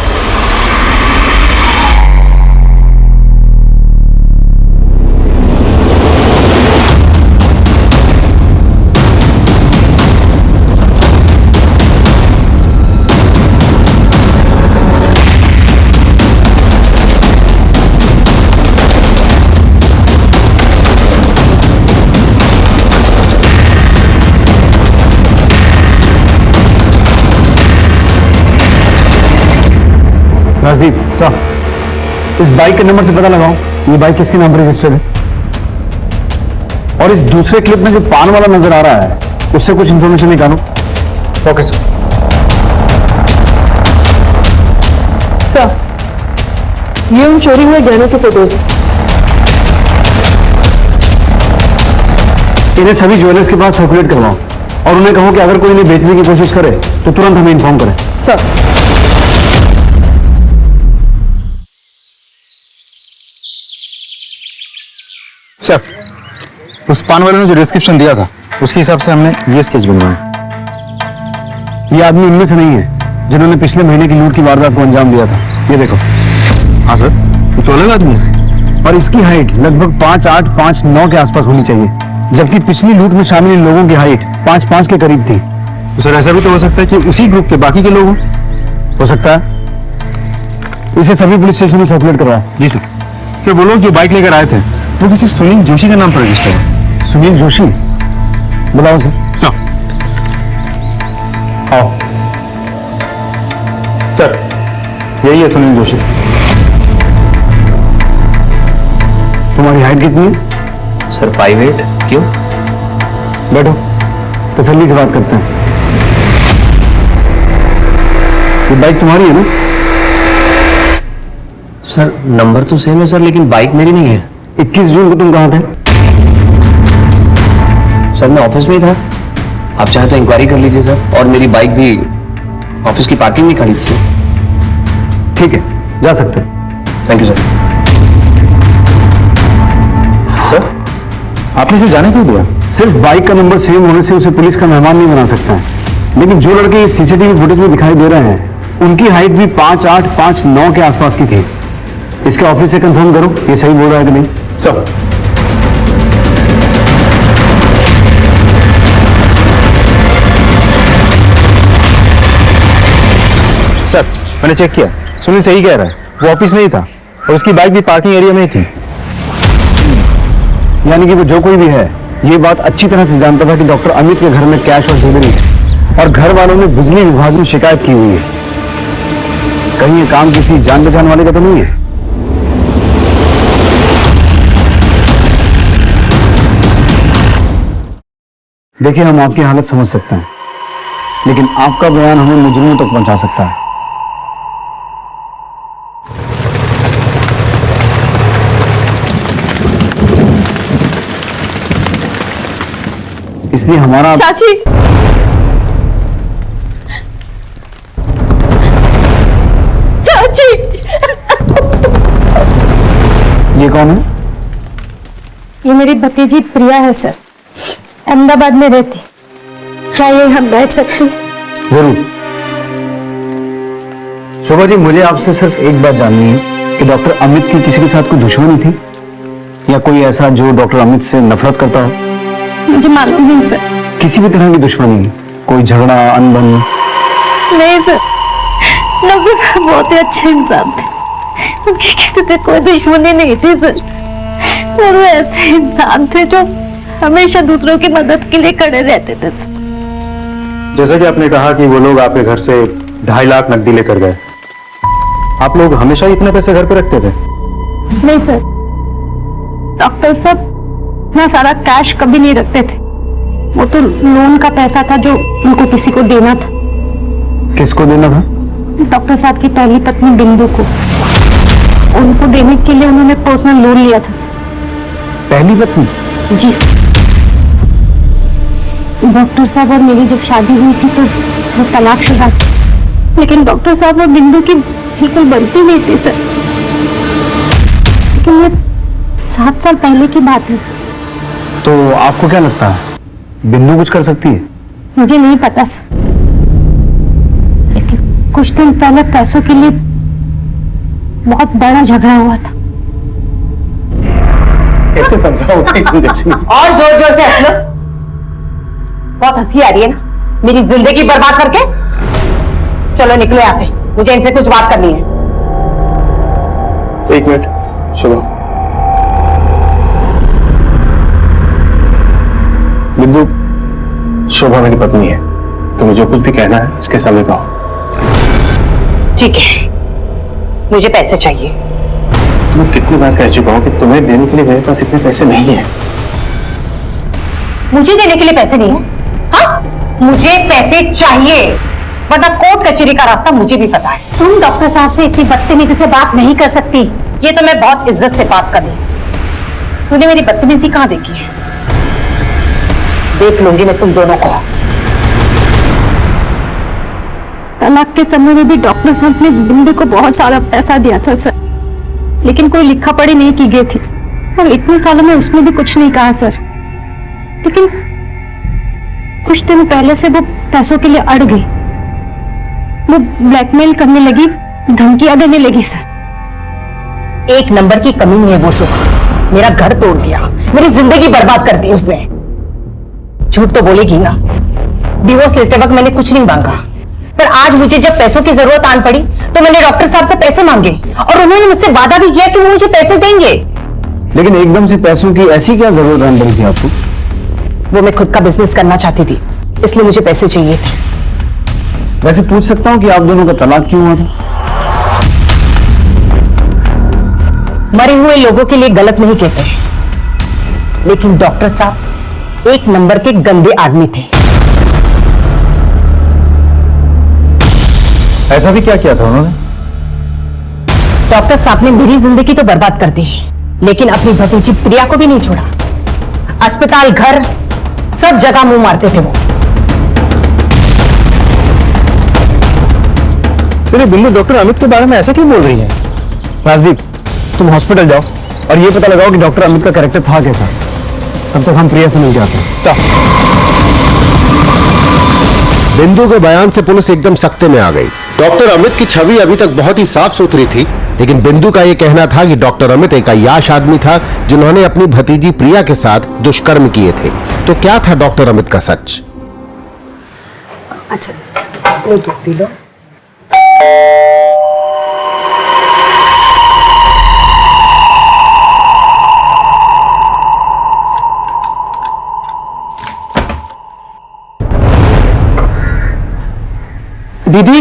राजदीप सर, इस बाइक के नंबर से पता लगाओ ये बाइक किसके नाम पर रजिस्टर्ड है, और इस दूसरे क्लिप में जो पान वाला नजर आ रहा है उससे कुछ इंफॉर्मेशन निकालो। Okay sir. सर, ये उन चोरी हुए गहनों के फोटोज। इन्हें सभी ज्वेलर्स के पास सर्कुलेट करवाओ और उन्हें कहो कि अगर कोई इन्हें बेचने की कोशिश करे तो तुरंत हमें इन्फॉर्म करें। सर। सर, उस पान वाले ने जो डिस्क्रिप्शन दिया था उसके हिसाब से हमने ये स्केच बनवाया। ये आदमी उनमें से नहीं है जिन्होंने पिछले महीने की लूट की वारदात को अंजाम दिया था। ये देखो। हाँ सर, ये तो अलग आदमी है और इसकी हाइट लगभग 5'8", 5'9" के आसपास होनी चाहिए, जबकि पिछली लूट में शामिल इन लोगों की हाइट 5'5" के करीब थी। तो सर, ऐसा भी तो हो सकता है कि उसी ग्रुप के बाकी के लोग हो सकता है। इसे सभी पुलिस स्टेशन में सर्कुलेट करवाओ। जी सर। सर, वो लोग जो बाइक लेकर आए थे वो किसी सुनील जोशी के नाम पर रजिस्टर है। सुनील जोशी? बुलाओ सर। सर। आओ। सर, यही है सुनील जोशी। तुम्हारी हाइट कितनी है? सर 5'8". क्यों? बैठो, तसल्ली से बात करते हैं। ये बाइक तुम्हारी है ना? सर, नंबर तो सेम है सर, लेकिन बाइक मेरी नहीं है। 21 जून को तुम कहां थे? सर, मैं ऑफिस में ही था। आप चाहे तो इंक्वायरी कर लीजिए सर, और मेरी बाइक भी ऑफिस की पार्किंग में खड़ी थी। ठीक है, जा सकते हैं। Thank you sir. सर, आपने इसे जाने क्यों दिया? सिर्फ बाइक का नंबर सेम होने से उसे पुलिस का मेहमान नहीं बना सकता है, लेकिन जो लड़के इस सीसीटीवी फुटेज में दिखाई दे रहे हैं उनकी हाइट भी 5'8", 5'9" के आसपास की थी। इसके ऑफिस से कंफर्म करो ये सही बोल रहा है कि नहीं। सर। सर, मैंने चेक किया, सुनील सही कह रहा है। वो ऑफिस में ही था और उसकी बाइक भी पार्किंग एरिया में ही थी। यानी कि वो जो कोई भी है ये बात अच्छी तरह से जानता था कि डॉक्टर अमित के घर में कैश और ज्वेलरी है, और घर वालों ने बिजली विभाग में शिकायत की हुई है। कहीं ये काम किसी जान पहचान वाले का तो नहीं है? देखिए, हम आपकी हालत समझ सकते हैं, लेकिन आपका बयान हमें मुजरिमों तक पहुंचा सकता है। इसलिए हमारा चाची, चाची, ये कौन है? ये मेरी भतीजी प्रिया है सर, अहमदाबाद में रहती। क्या ये हम बैठ सकते हैं? जरूर। शोभा जी, मुझे आपसे सिर्फ एक बात जाननी है कि डॉक्टर अमित की किसी के साथ कोई दुश्मनी थी या कोई ऐसा जो डॉक्टर अमित से नफरत करता हो? मुझे मालूम नहीं सर। किसी भी तरह की दुश्मनी नहीं? कोई झगड़ा, अनबन? नहीं सर, डॉक्टर साहब बहुत ही अच्छे इंसान थे, उनकी किसी से कोई दुश्मनी नहीं थी सर। और वो ऐसे इंसान थे जो हमेशा दूसरों की मदद के लिए खड़े रहते थे सर। जैसा कि आपने कहा कि वो लोग आपके घर से 2.5 लाख नकदी लेकर गए, आप लोग हमेशा इतने पैसे घर पे रखते थे? नहीं सर, डॉक्टर साहब इतना सारा कैश कभी नहीं रखते थे। वो तो लोन का पैसा था जो उनको किसी को देना था। किसको देना था? डॉक्टर साहब की पहली पत्नी बिंदु को। उनको देने के लिए उन्होंने पर्सनल लोन लिया था सर। पहली पत्नी? जी सर। डॉक्टर साहब और मेरी जब शादी हुई थी तो वो तलाकशुदा थी, लेकिन डॉक्टर साहब और बिंदु की बिल्कुल बनती नहीं थी सर। लेकिन ये 7 साल पहले की बात है सर। तो आपको क्या लगता है बिंदु कुछ कर सकती है? मुझे नहीं पता सर, लेकिन कुछ दिन पहले पैसों के लिए बहुत बड़ा झगड़ा हुआ था। कैसे समझाओगे इंजेक्शन? और जोर जोर से हंस लो। बहुत हंसी आ रही है ना मेरी जिंदगी बर्बाद करके। चलो निकलो यहाँ से, मुझे इनसे कुछ बात करनी है। 1 मिनट शुभ। बिंदु, शोभा मेरी पत्नी है, तुम्हें जो कुछ भी कहना है इसके सामने कहो। ठीक है, मुझे पैसे चाहिए। तुम्हें कितनी बार कह चुका हूं कि तुम्हें देने के लिए मेरे पास इतने पैसे नहीं है। मुझे देने के लिए पैसे नहीं है? हाँ, मुझे पैसे चाहिए, वरना कोर्ट कचहरी का रास्ता मुझे भी पता है। तुम डॉक्टर साहब से इतनी बदतमीजी से बात नहीं कर सकती। ये तो मैं बहुत इज्जत से बात कर रही। तूने मेरी बदतमीजी कहाँ देखी है? देख लूंगी मैं तुम दोनों को। तलाक के समय में भी डॉक्टर साहब ने बिंदु को बहुत सारा पैसा दिया था सर, लेकिन कोई लिखा पढ़ी नहीं की गई थी और इतने सालों में उसने भी कुछ नहीं कहा सर। लेकिन कुछ दिन पहले से वो पैसों के लिए अड़ गई। वो ब्लैकमेल करने लगी, धमकियां देने लगी सर। एक नंबर की कमी नहीं है वो शोभा। मेरा घर तोड़ दिया, मेरी जिंदगी बर्बाद कर दी उसने। झूठ तो बोलेगी ना, डिवोर्स लेते वक्त मैंने कुछ नहीं मांगा, पर आज मुझे जब पैसों की जरूरत आन पड़ी तो मैंने डॉक्टर साहब से पैसे मांगे और उन्होंने मुझसे वादा भी किया कि वो मुझे पैसे देंगे। लेकिन एकदम से पैसों की ऐसी क्या जरूरत आन पड़ी थी आपको? वो मैं खुद का बिजनेस करना चाहती थी, इसलिए मुझे पैसे चाहिए थे। वैसे पूछ सकता हूँ कि आप दोनों का तलाक क्यों हुआ था? मरे हुए लोगों के लिए गलत नहीं कहते, लेकिन डॉक्टर साहब एक नंबर के गंदे आदमी थे। ऐसा भी क्या किया था उन्होंने? डॉक्टर साहब ने मेरी जिंदगी तो बर्बाद कर दी, लेकिन अपनी भतीजी प्रिया को भी नहीं छोड़ा। अस्पताल, घर, सब जगह मुंह मारते थे वो। सिर्फ बिल्लू डॉक्टर अमित के बारे में ऐसा क्यों बोल रही है? राजदीप, तुम हॉस्पिटल जाओ और ये पता लगाओ कि डॉक्टर अमित का कैरेक्टर था कैसा। तब तक हम प्रिया से मिल जाते हैं। बिंदु के बयान से पुलिस एकदम सख्ते में आ गई। डॉक्टर अमित की छवि अभी तक बहुत ही साफ सुथरी थी, लेकिन बिंदु का यह कहना था कि डॉक्टर अमित एक अय्याश आदमी था जिन्होंने अपनी भतीजी प्रिया के साथ दुष्कर्म किए थे। तो क्या था डॉक्टर अमित का सच? अच्छा, लो दूध पी लो। दीदी,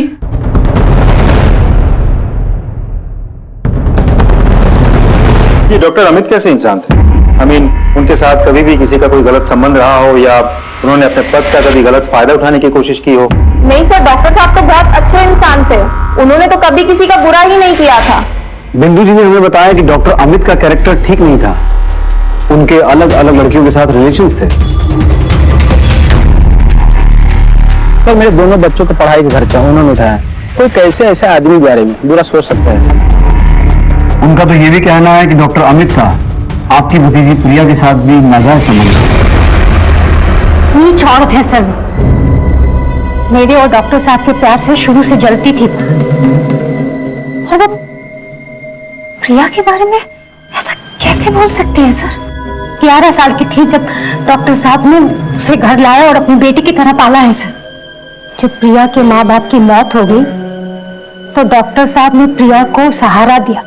ये डॉक्टर अमित कैसे इंसान थे? I mean, उनके साथ कभी भी किसी का कोई गलत संबंध रहा हो या उन्होंने अपने पद का कभी गलत फायदा उठाने की कोशिश की हो? नहीं सर, डॉक्टर साहब तो बहुत अच्छे इंसान थे, उन्होंने तो कभी किसी का बुरा ही नहीं किया था। बिंदु जी ने हमें बताया कि डॉक्टर अमित का कैरेक्टर ठीक नहीं था, उनके अलग अलग लड़कियों के साथ रिलेशंस थे। सर मेरे दोनों बच्चों का पढ़ाई का खर्चा उन्होंने उठाया। कोई कैसे ऐसे आदमी के बारे में बुरा सोच सकता है सर? उनका तो ये भी कहना है कि डॉक्टर अमित का आपकी भतीजी प्रिया के साथ भी नाजायज संबंध है। नीच औरत है सर। मेरे और डॉक्टर साहब के प्यार से शुरू से जलती थी, और वो प्रिया के बारे में ऐसा कैसे बोल सकती है सर? 11 साल की थी जब डॉक्टर साहब ने उसे घर लाया और अपनी बेटी की तरह पाला है सर। जब प्रिया के माँ बाप की मौत हो गई तो डॉक्टर साहब ने प्रिया को सहारा दिया,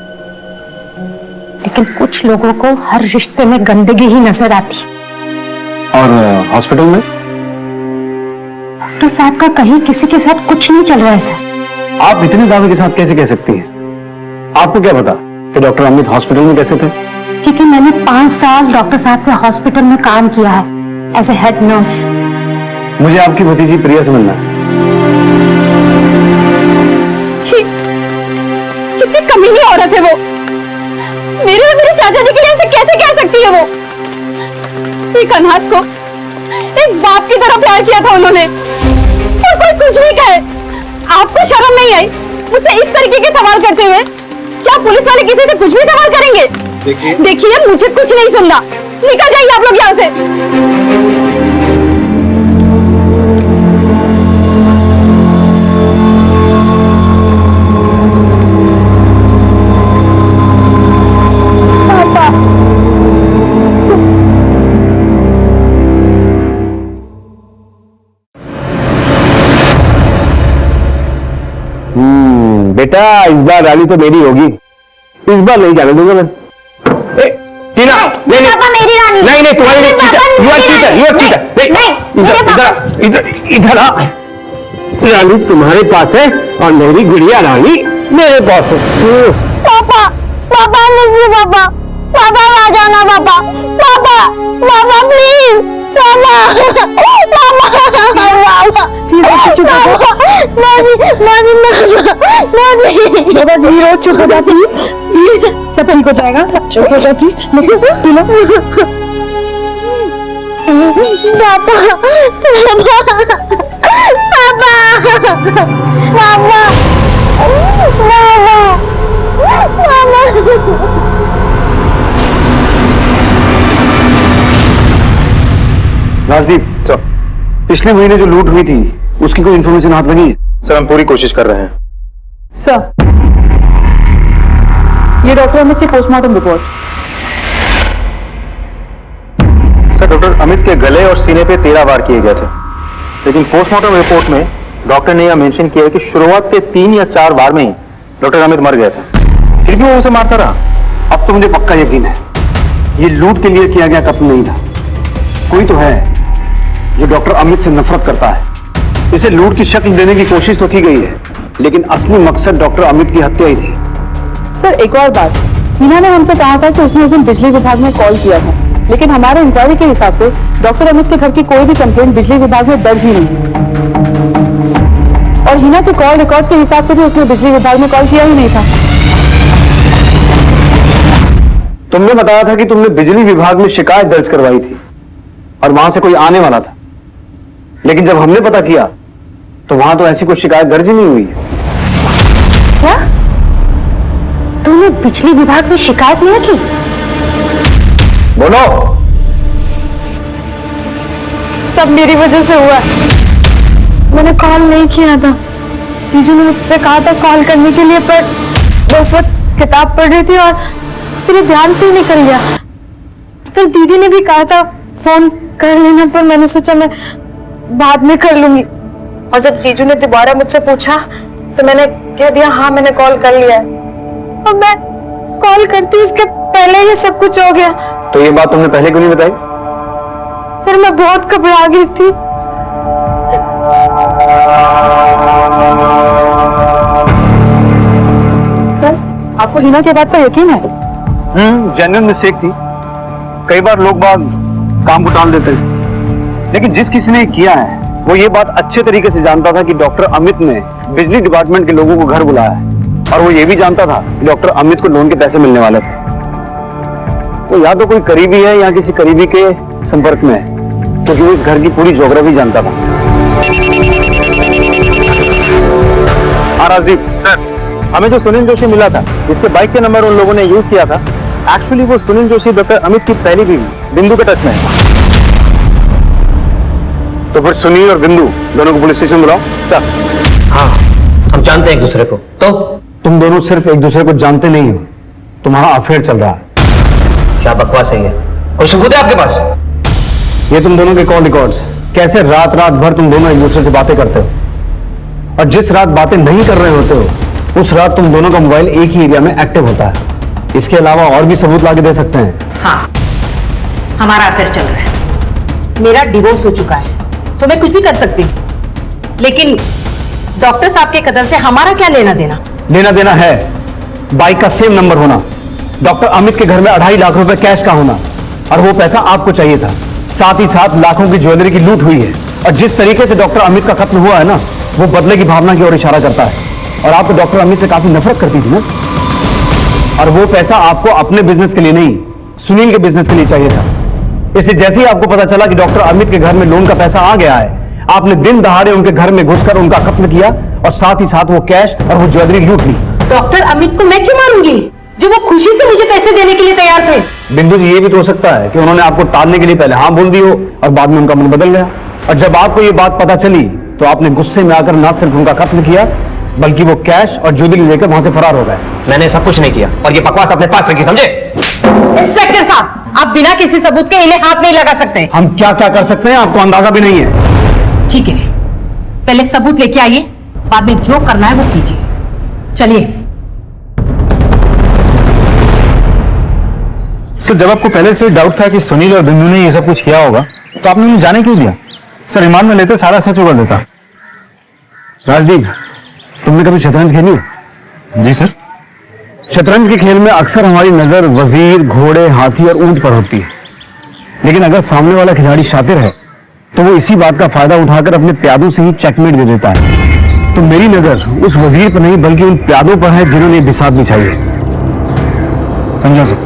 लेकिन कुछ लोगों को हर रिश्ते में गंदगी ही नजर आती है। और हॉस्पिटल में डॉक्टर साहब का कहीं किसी के साथ कुछ नहीं चल रहा है सर। आप इतने दावे के साथ कैसे कह सकती हैं? आपको क्या पता कि डॉक्टर अमित हॉस्पिटल में कैसे थे? क्योंकि मैंने 5 साल डॉक्टर साहब के हॉस्पिटल में काम किया है एज ए हेड नर्स। मुझे आपकी भतीजी प्रिया से मिलना है। छी, कितनी कमीनी औरत है वो। मेरे और मेरे चाचा जी के लिए ऐसे कैसे कह सकती है वो? एक अनाथ को एक बाप की तरह प्यार किया था उन्होंने, और कोई कुछ भी कहे आपको शर्म नहीं आई मुझसे इस तरीके के सवाल करते हुए? क्या पुलिस वाले किसी से कुछ भी सवाल करेंगे? देखिए मुझे कुछ नहीं सुनना, निकल जाइए आप लोग यहाँ से। बेटा इस बार रानी तो मेरी होगी, इस बार नहीं जाने दूंगा मैं। टीना, नहीं नहीं पापा मेरी रानी। नहीं नहीं तुम्हारी नहीं, cheater, you are cheater, you are cheater. नहीं इधर इधर आ। रानी तुम्हारे पास है और मेरी गुड़िया रानी मेरे पास है। पापा पापा मुझे पापा पापा आ जाना पापा पापा पापा प्लीज पापा पापा पापा चुप हो जा प्लीज, प्लीज सब ठीक हो जाएगा, चुप हो जा प्लीज। राजदीप सर, पिछले महीने जो लूट हुई थी उसकी कोई इन्फॉर्मेशन हाथ लगी है? सर हम पूरी कोशिश कर रहे हैं। सर ये डॉक्टर अमित की postmortem report. Sir doctor Amit के गले और सीने पे 13 वार किए गए थे, लेकिन पोस्टमार्टम रिपोर्ट में डॉक्टर ने यह मेंशन किया कि शुरुआत के 3 या 4 वार में ही डॉक्टर अमित मर गए थे, फिर भी वो उसे मारता रहा। अब तो मुझे पक्का यकीन है ये लूट के लिए किया गया कत्ल नहीं था। कोई तो है जो डॉक्टर अमित से नफरत करता है। इसे लूट की शक्ल देने की कोशिश तो की गई है, लेकिन असली मकसद डॉक्टर अमित की हत्या ही थी। सर एक और बात, हिना ने हमसे कहा था कि उसने उस दिन बिजली विभाग में कॉल किया था, लेकिन हमारे इंक्वायरी के हिसाब से डॉक्टर अमित के घर की कोई भी कंप्लेंट बिजली विभाग में दर्ज ही नहीं। और हिना के कॉल रिकॉर्ड्स के हिसाब से भी उसने बिजली विभाग में कॉल किया ही नहीं था। तुमने बताया था कि तुमने बिजली विभाग में शिकायत दर्ज करवाई थी और वहां से कोई आने वाला था, लेकिन जब हमने पता किया तो वहां तो ऐसी कोई शिकायत दर्ज ही नहीं हुई है। क्या तूने बिजली विभाग में शिकायत नहीं की? बोलो। सब मेरी वजह से हुआ। मैंने कॉल नहीं किया था, जीजू ने मुझसे कहा था कॉल करने के लिए, पर वो उस वक्त किताब पढ़ रही थी और मेरे ध्यान से ही निकल गया। फिर दीदी ने भी कहा था फोन कर लेना, पर मैंने सोचा मैं बाद में कर लूंगी। और जब जीजू ने दोबारा मुझसे पूछा तो मैंने कह दिया हाँ मैंने कॉल कर लिया है। और मैं कॉल करती उसके पहले ही सब कुछ हो गया। तो ये बात तुमने पहले क्यों नहीं बताई? सर मैं बहुत घबरा गई थी। सर आपको हिना के बात पर यकीन है? जेन्युइन मिस्टेक थी। कई बार लोग बाग काम को टाल देते हैं, लेकिन जिस किसी ने किया है वो ये बात अच्छे तरीके से जानता था कि डॉक्टर अमित ने बिजली डिपार्टमेंट के लोगों को घर बुलाया है, और वो ये भी जानता था कि डॉक्टर अमित को लोन के पैसे मिलने वाले थे। वो या तो कोई करीबी है या किसी करीबी के संपर्क में है, क्योंकि वो इस घर की पूरी ज्योग्राफी जानता था। हाँ राजदीप सर, हमें जो सुनील जोशी मिला था, जिसके बाइक के नंबर उन लोगों ने यूज किया था, एक्चुअली वो सुनील जोशी डॉक्टर अमित की पहली बीवी बिंदु के टच में है। तो फिर सुनील और बिंदु दोनों को पुलिस स्टेशन बुलाओ। सर हाँ, हम जानते हैं एक दूसरे को। तो तुम दोनों सिर्फ एक दूसरे को जानते नहीं हो, तुम्हारा अफेयर चल रहा है। क्या बकवास है ये? कोई सबूत है आपके पास? ये तुम दोनों के कॉल रिकॉर्ड्स, कैसे रात रात भर तुम दोनों एक दूसरे से बातें करते हो, और जिस रात बातें नहीं कर रहे होते हो उस रात तुम दोनों का मोबाइल एक ही एरिया में एक्टिव होता है। इसके अलावा और भी सबूत लाके दे सकते हैं। हाँ, हमारा अफेयर चल रहा है, मेरा डिवोर्स हो चुका है, सो मैं कुछ भी कर सकती हूँ। लेकिन डॉक्टर साहब के कत्ल से हमारा क्या लेना देना? लेना देना है बाइक का सेम नंबर होना, डॉक्टर अमित के घर में 2.5 लाख रुपए कैश का होना, और वो पैसा आपको चाहिए था। साथ ही साथ लाखों की ज्वेलरी की लूट हुई है, और जिस तरीके से डॉक्टर अमित का कत्ल हुआ है ना, वो बदले की भावना की ओर इशारा करता है। और आप तो डॉक्टर अमित से काफी नफरत करती थी ना, और वो पैसा आपको अपने बिजनेस के लिए नहीं, सुनील के बिजनेस के लिए चाहिए था। इसलिए जैसे ही आपको पता चला कि डॉक्टर अमित के घर में लोन का पैसा आ गया है, आपने दिन दहाड़े उनके घर में घुसकर उनका कत्ल किया, और साथ ही साथ वो कैश और वो ज्वेलरी लूट ली। डॉक्टर अमित को मैं क्यों मारूंगी, जब वो खुशी से मुझे पैसे देने के लिए तैयार थे? बिंदु जी, ये भी तो हो सकता है कि उन्होंने आपको टालने के लिए पहले हाँ बोल दी हो और बाद में उनका मन बदल गया, और जब आपको ये बात पता चली तो आपने गुस्से में आकर ना सिर्फ उनका कत्ल किया, बल्कि वो कैश और ज्वेलरी लेकर वहां से फरार हो गए। मैंने सब कुछ नहीं किया, और ये बकवास अपने पास रखी, समझे? इंस्पेक्टर साहब, आप बिना किसी सबूत के इन्हें हाथ नहीं लगा सकते। हम क्या क्या कर सकते हैं आपको अंदाजा भी नहीं है। ठीक है, पहले सबूत लेके आइए, बाद में जो करना है वो कीजिए। चलिए। सर, जब आपको पहले से डाउट था कि सुनील और बिंदु ने ये सब कुछ किया होगा, तो आपने उन्हें जाने क्यों दिया? सर, रिमांड में लेते सारा सच उगल देता। राजदीप, तुमने कभी शतरंज खेली है? जी सर। शतरंज के खेल में अक्सर हमारी नजर वजीर, घोड़े, हाथी और ऊंट पर होती है, लेकिन अगर सामने वाला खिलाड़ी शातिर है तो वो इसी बात का फायदा उठाकर अपने प्यादों से ही चेकमेट दे देता है। तो मेरी नजर उस वजीर पर नहीं बल्कि उन प्यादों पर है जिन्होंने बिसात बिछाई है। समझा सर?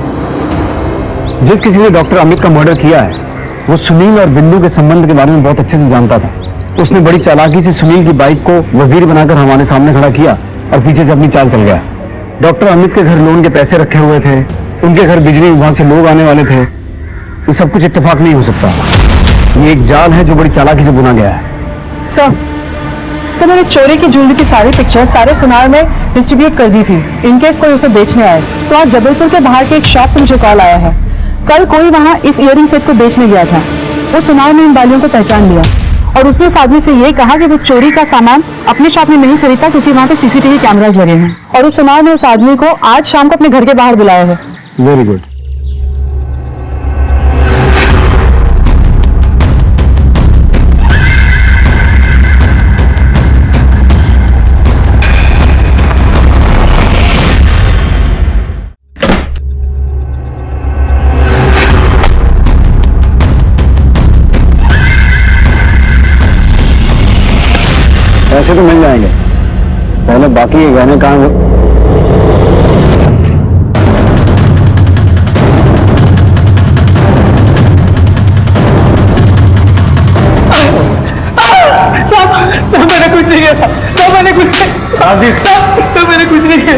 जिस किसी ने डॉक्टर अमित का मर्डर किया है वो सुनील और बिंदु के संबंध के बारे में बहुत अच्छे से जानता था। उसने बड़ी चालाकी से सुनील की बाइक को वजीर बनाकर हमारे सामने खड़ा किया और पीछे से अपनी चाल चल गया। डॉक्टर अमित के घर लोन के पैसे रखे हुए थे, उनके घर बिजली विभाग से लोग आने वाले थे। ये सब कुछ इत्तेफाक नहीं हो सकता, ये एक जाल है जो बड़ी चालाकी से बुना गया है। सर, मैंने चोरी की ज्वेलरी की सारी पिक्चर्स सारे सुनार में डिस्ट्रीब्यूट कर दी थी, इनकेस कोई उसे बेचने आए। तो आज जबलपुर के बाहर के एक शॉप से मुझे कॉल आया है, कल कोई वहाँ इस इयरिंग सेट को बेचने गया था। वो सुनार ने इन बालियों को पहचान लिया और उसने उस आदमी से ये कहा कि वो चोरी का सामान अपने शॉप में नहीं खरीदता क्योंकि वहाँ पे सीसीटीवी कैमराज लगे हैं, और उस सुनार ने उस आदमी को आज शाम को अपने घर के बाहर बुलाया है। Very good. पैसे तो मिल जाएंगे, पहले बाकी ये गहने कहाँ? मैंने कुछ नहीं किया, मैंने कुछ नहीं, मैंने कुछ नहीं किया।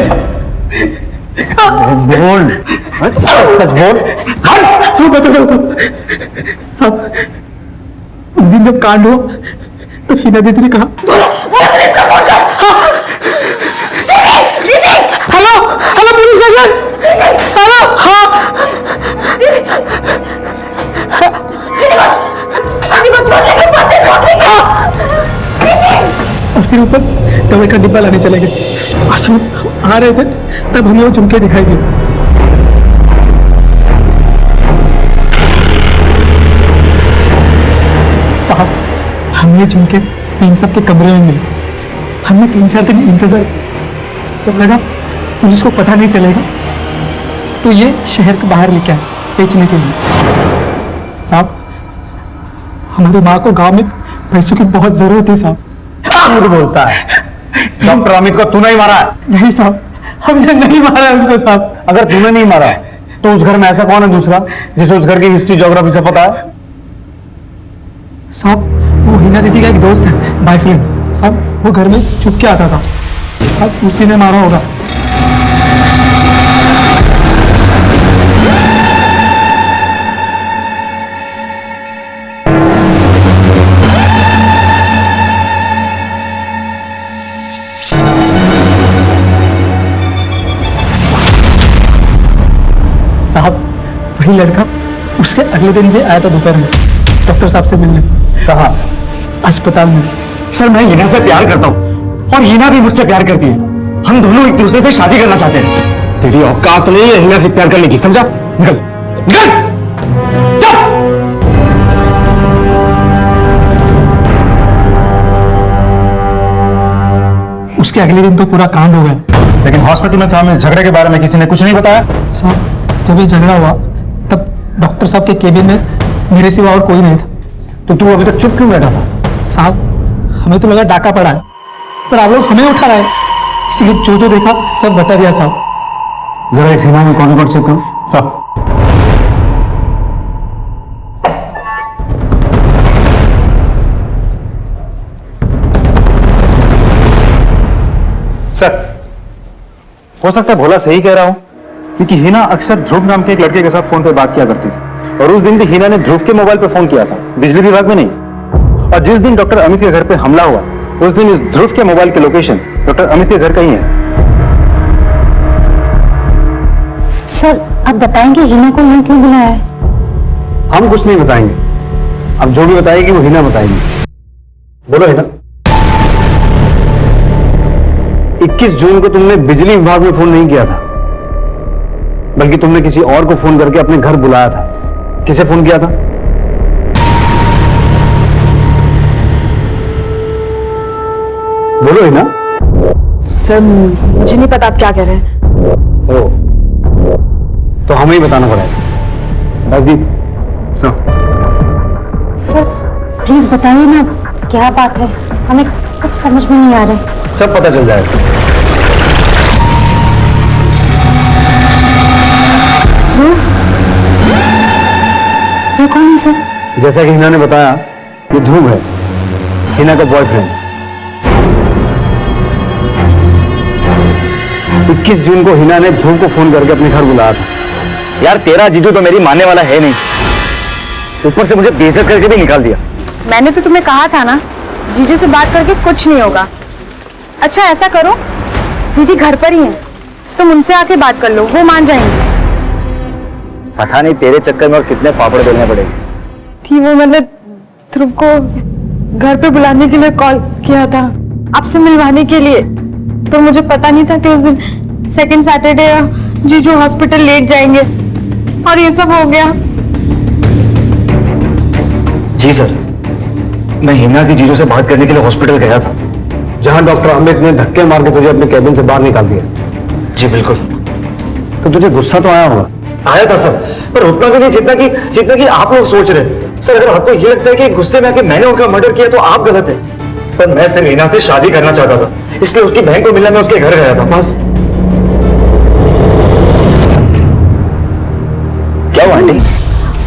बोल, सच बोल। तू बता सब। उस दिन जब कांड हुआ तो हीना दीदी ने कहा, hello hello police station, hello. हाँ, और फिर ऊपर दवाई का डिब्बा लाने चले गए। आज हम आ रहे थे तब हमें वो झुमके दिखाई दिए। साहब, हमें झुमके इन सब के कमरे में मिले। हमने 3-4 दिन इंतजार, जब लगा पुलिस को पता नहीं चलेगा तो ये शहर के बाहर लेके आए बेचने के लिए। साहब, हमारी माँ को गांव में पैसों की बहुत जरूरत थी साहब। झूठ बोलता है, डॉक्टर अमित को तूने ही मारा है? नहीं साहब, हमने नहीं मारा उनको साहब। अगर तूने नहीं मारा तो उस घर में ऐसा कौन है दूसरा जिसे उस घर की हिस्ट्री ज्योग्राफी से पता है? साहब, वो हिना दीदी का एक दोस्त है, बॉयफ्रेंड साहब, वो घर में छुप के आता था। साहब उसी ने मारा होगा। साहब वही लड़का उसके अगले दिन भी आया था दोपहर में डॉक्टर साहब से मिलने। कहा? अस्पताल में। सर मैं हिना से प्यार करता हूँ और हिना भी मुझसे प्यार करती है। हम दोनों एक दूसरे से शादी करना चाहते हैं। तेरी औकात नहीं है हिना से प्यार करने की, समझा? निकल निकल। उसके अगले दिन तो पूरा कांड हो गया। लेकिन हॉस्पिटल में तो हमें इस झगड़े के बारे में किसी ने कुछ नहीं बताया। साहब जब ये झगड़ा हुआ तब डॉक्टर साहब के केबिन में मेरे सिवा और कोई नहीं था। तो तू अभी तक चुप क्यों बैठा था? साहब हमें तो लगा डाका पड़ा है, पर आप लोग हमें उठा रहे, इसलिए जो देखा सब बता दिया साहब। जरा इस हिना में कौन रिकॉर्ड चेक करो साहब। सर हो सकता है भोला सही कह रहा हूं, क्योंकि हिना अक्सर ध्रुव नाम के एक लड़के के साथ फोन पे बात किया करती थी और उस दिन भी हिना ने ध्रुव के मोबाइल पे फोन किया था, बिजली विभाग में नहीं। और जिस दिन डॉक्टर अमित के घर पे हमला हुआ उस दिन इस ध्रुव के मोबाइल की लोकेशन डॉक्टर अमित के घर का ही है। सर आप बताएंगे हिना को यहाँ क्यों बुलाया है? हम कुछ नहीं बताएंगे, अब जो भी बताएगी वो हिना बताएगी। बोलो हिना। 21 जून को तुमने बिजली विभाग में फोन नहीं किया था, बल्कि तुमने किसी और को फोन करके अपने घर बुलाया था। किसे फोन किया था? बोलो हिना। सर मुझे नहीं पता आप क्या कह रहे हैं। ओ, तो हमें ही बताना पड़ेगा। राजदीप सर प्लीज बताइए ना क्या बात है, हमें कुछ समझ में नहीं आ रहा है। सब पता चल जाएगा। ये कौन है सर? जैसा कि हिना ने बताया ये ध्रुव है, हिना का बॉयफ्रेंड। 21 जून को हिना ने ध्रुव को फोन करके अपने घर बुलाया था। यार तेरा जीजू तो मेरी मानने वाला है नहीं, ऊपर से मुझे बेइज्जत करके भी निकाल दिया। मैंने तो तुम्हें कहा था ना जीजू से बात करके कुछ नहीं होगा। अच्छा ऐसा करो, दीदी घर पर ही है, तुम उनसे आके बात कर लो, वो मान जाएंगे। पता नहीं तेरे चक्कर में और कितने पापड़ बेलने पड़ेंगे। थी वो मैंने ध्रुव को घर पे बुलाने के लिए कॉल किया था, आपसे मिलवाने के लिए, तो मुझे पता नहीं था कि उस दिन सेकंड सैटरडे जीजू हॉस्पिटल लेट जाएंगे और ये सब हो गया। जी सर, मैं हिना की जीजू से बात करने के लिए हॉस्पिटल गया था, जहां डॉक्टर अमित ने धक्के मार के तुझे अपने कैबिन से बाहर निकाल दिया। जी बिल्कुल। तो तुझे गुस्सा तो आया होगा? आया था सर, पर उतना भी नहीं जितना कि आप लोग सोच रहे हैं। सर अगर आपको ये लगता है कि गुस्से में आके मैंने उनका मर्डर किया तो आप गलत है। सर मैं सिर्फ हिना से शादी करना चाहता था, इसलिए उसकी बहन को मिलने मैं उसके घर गया था, बस। क्या हुआ आंटी?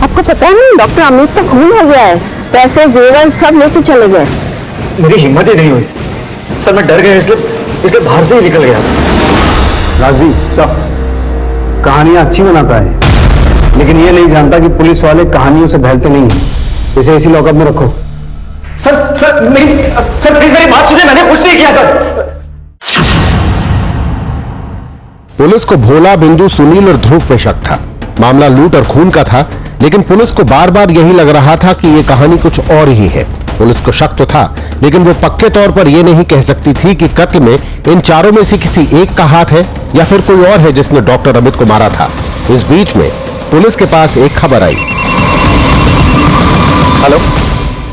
आपको पता नहीं डॉक्टर अमित का खून हो गया है, पैसे जेवर सब लेके चले गए। मेरी हिम्मत ही नहीं हुई सर, मैं डर गया इसलिए बाहर से ही निकल गया। राजदीप साहब कहानियां अच्छी बनाता है, लेकिन ये नहीं जानता कि पुलिस वाले कहानियों से बहलते नहीं है। इसे इसी लॉकअप में रखो। सर प्लीज मेरी बात सुनिए, मैंने कुछ नहीं किया सर। पुलिस को भोला, बिंदु, सुनील और ध्रुव पे शक था। मामला लूट और खून का था, लेकिन पुलिस को बार बार यही लग रहा था कि ये कहानी कुछ और ही है। पुलिस को शक तो था, लेकिन वो पक्के तौर पर यह नहीं कह सकती थी कि कत्ल में इन चारों में से किसी एक का हाथ है या फिर कोई और है जिसने डॉक्टर अमित को मारा था। इस बीच में पुलिस के पास एक खबर आई। हेलो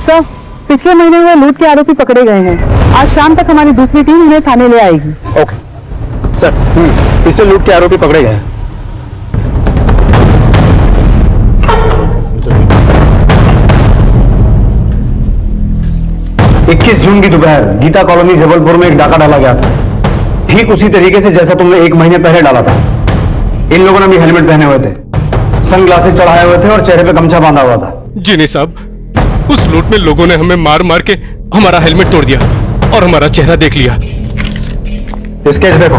सर, पिछले महीने हुए लूट के आरोपी पकड़े गए हैं। आज शाम तक हमारी दूसरी टीम उन्हें थाने ले आएगी। ओके सर, पिछले लूट के आरोपी पकड़े गए हैं। 21 जून की दोपहर गीता कॉलोनी जबलपुर में एक डाका डाला गया था, ठीक उसी तरीके से जैसा तुमने 1 महीने पहले डाला था। इन लोगों ने भी हेलमेट पहने हुए थे, सन ग्लासेस चढ़ाए हुए थे और चेहरे पे गमछा बांधा हुआ था। जी नहीं साहब, उस लूट में लोगों ने हमें मार मार के हमारा हेलमेट तोड़ दिया और हमारा चेहरा देख लिया। स्केच देखो,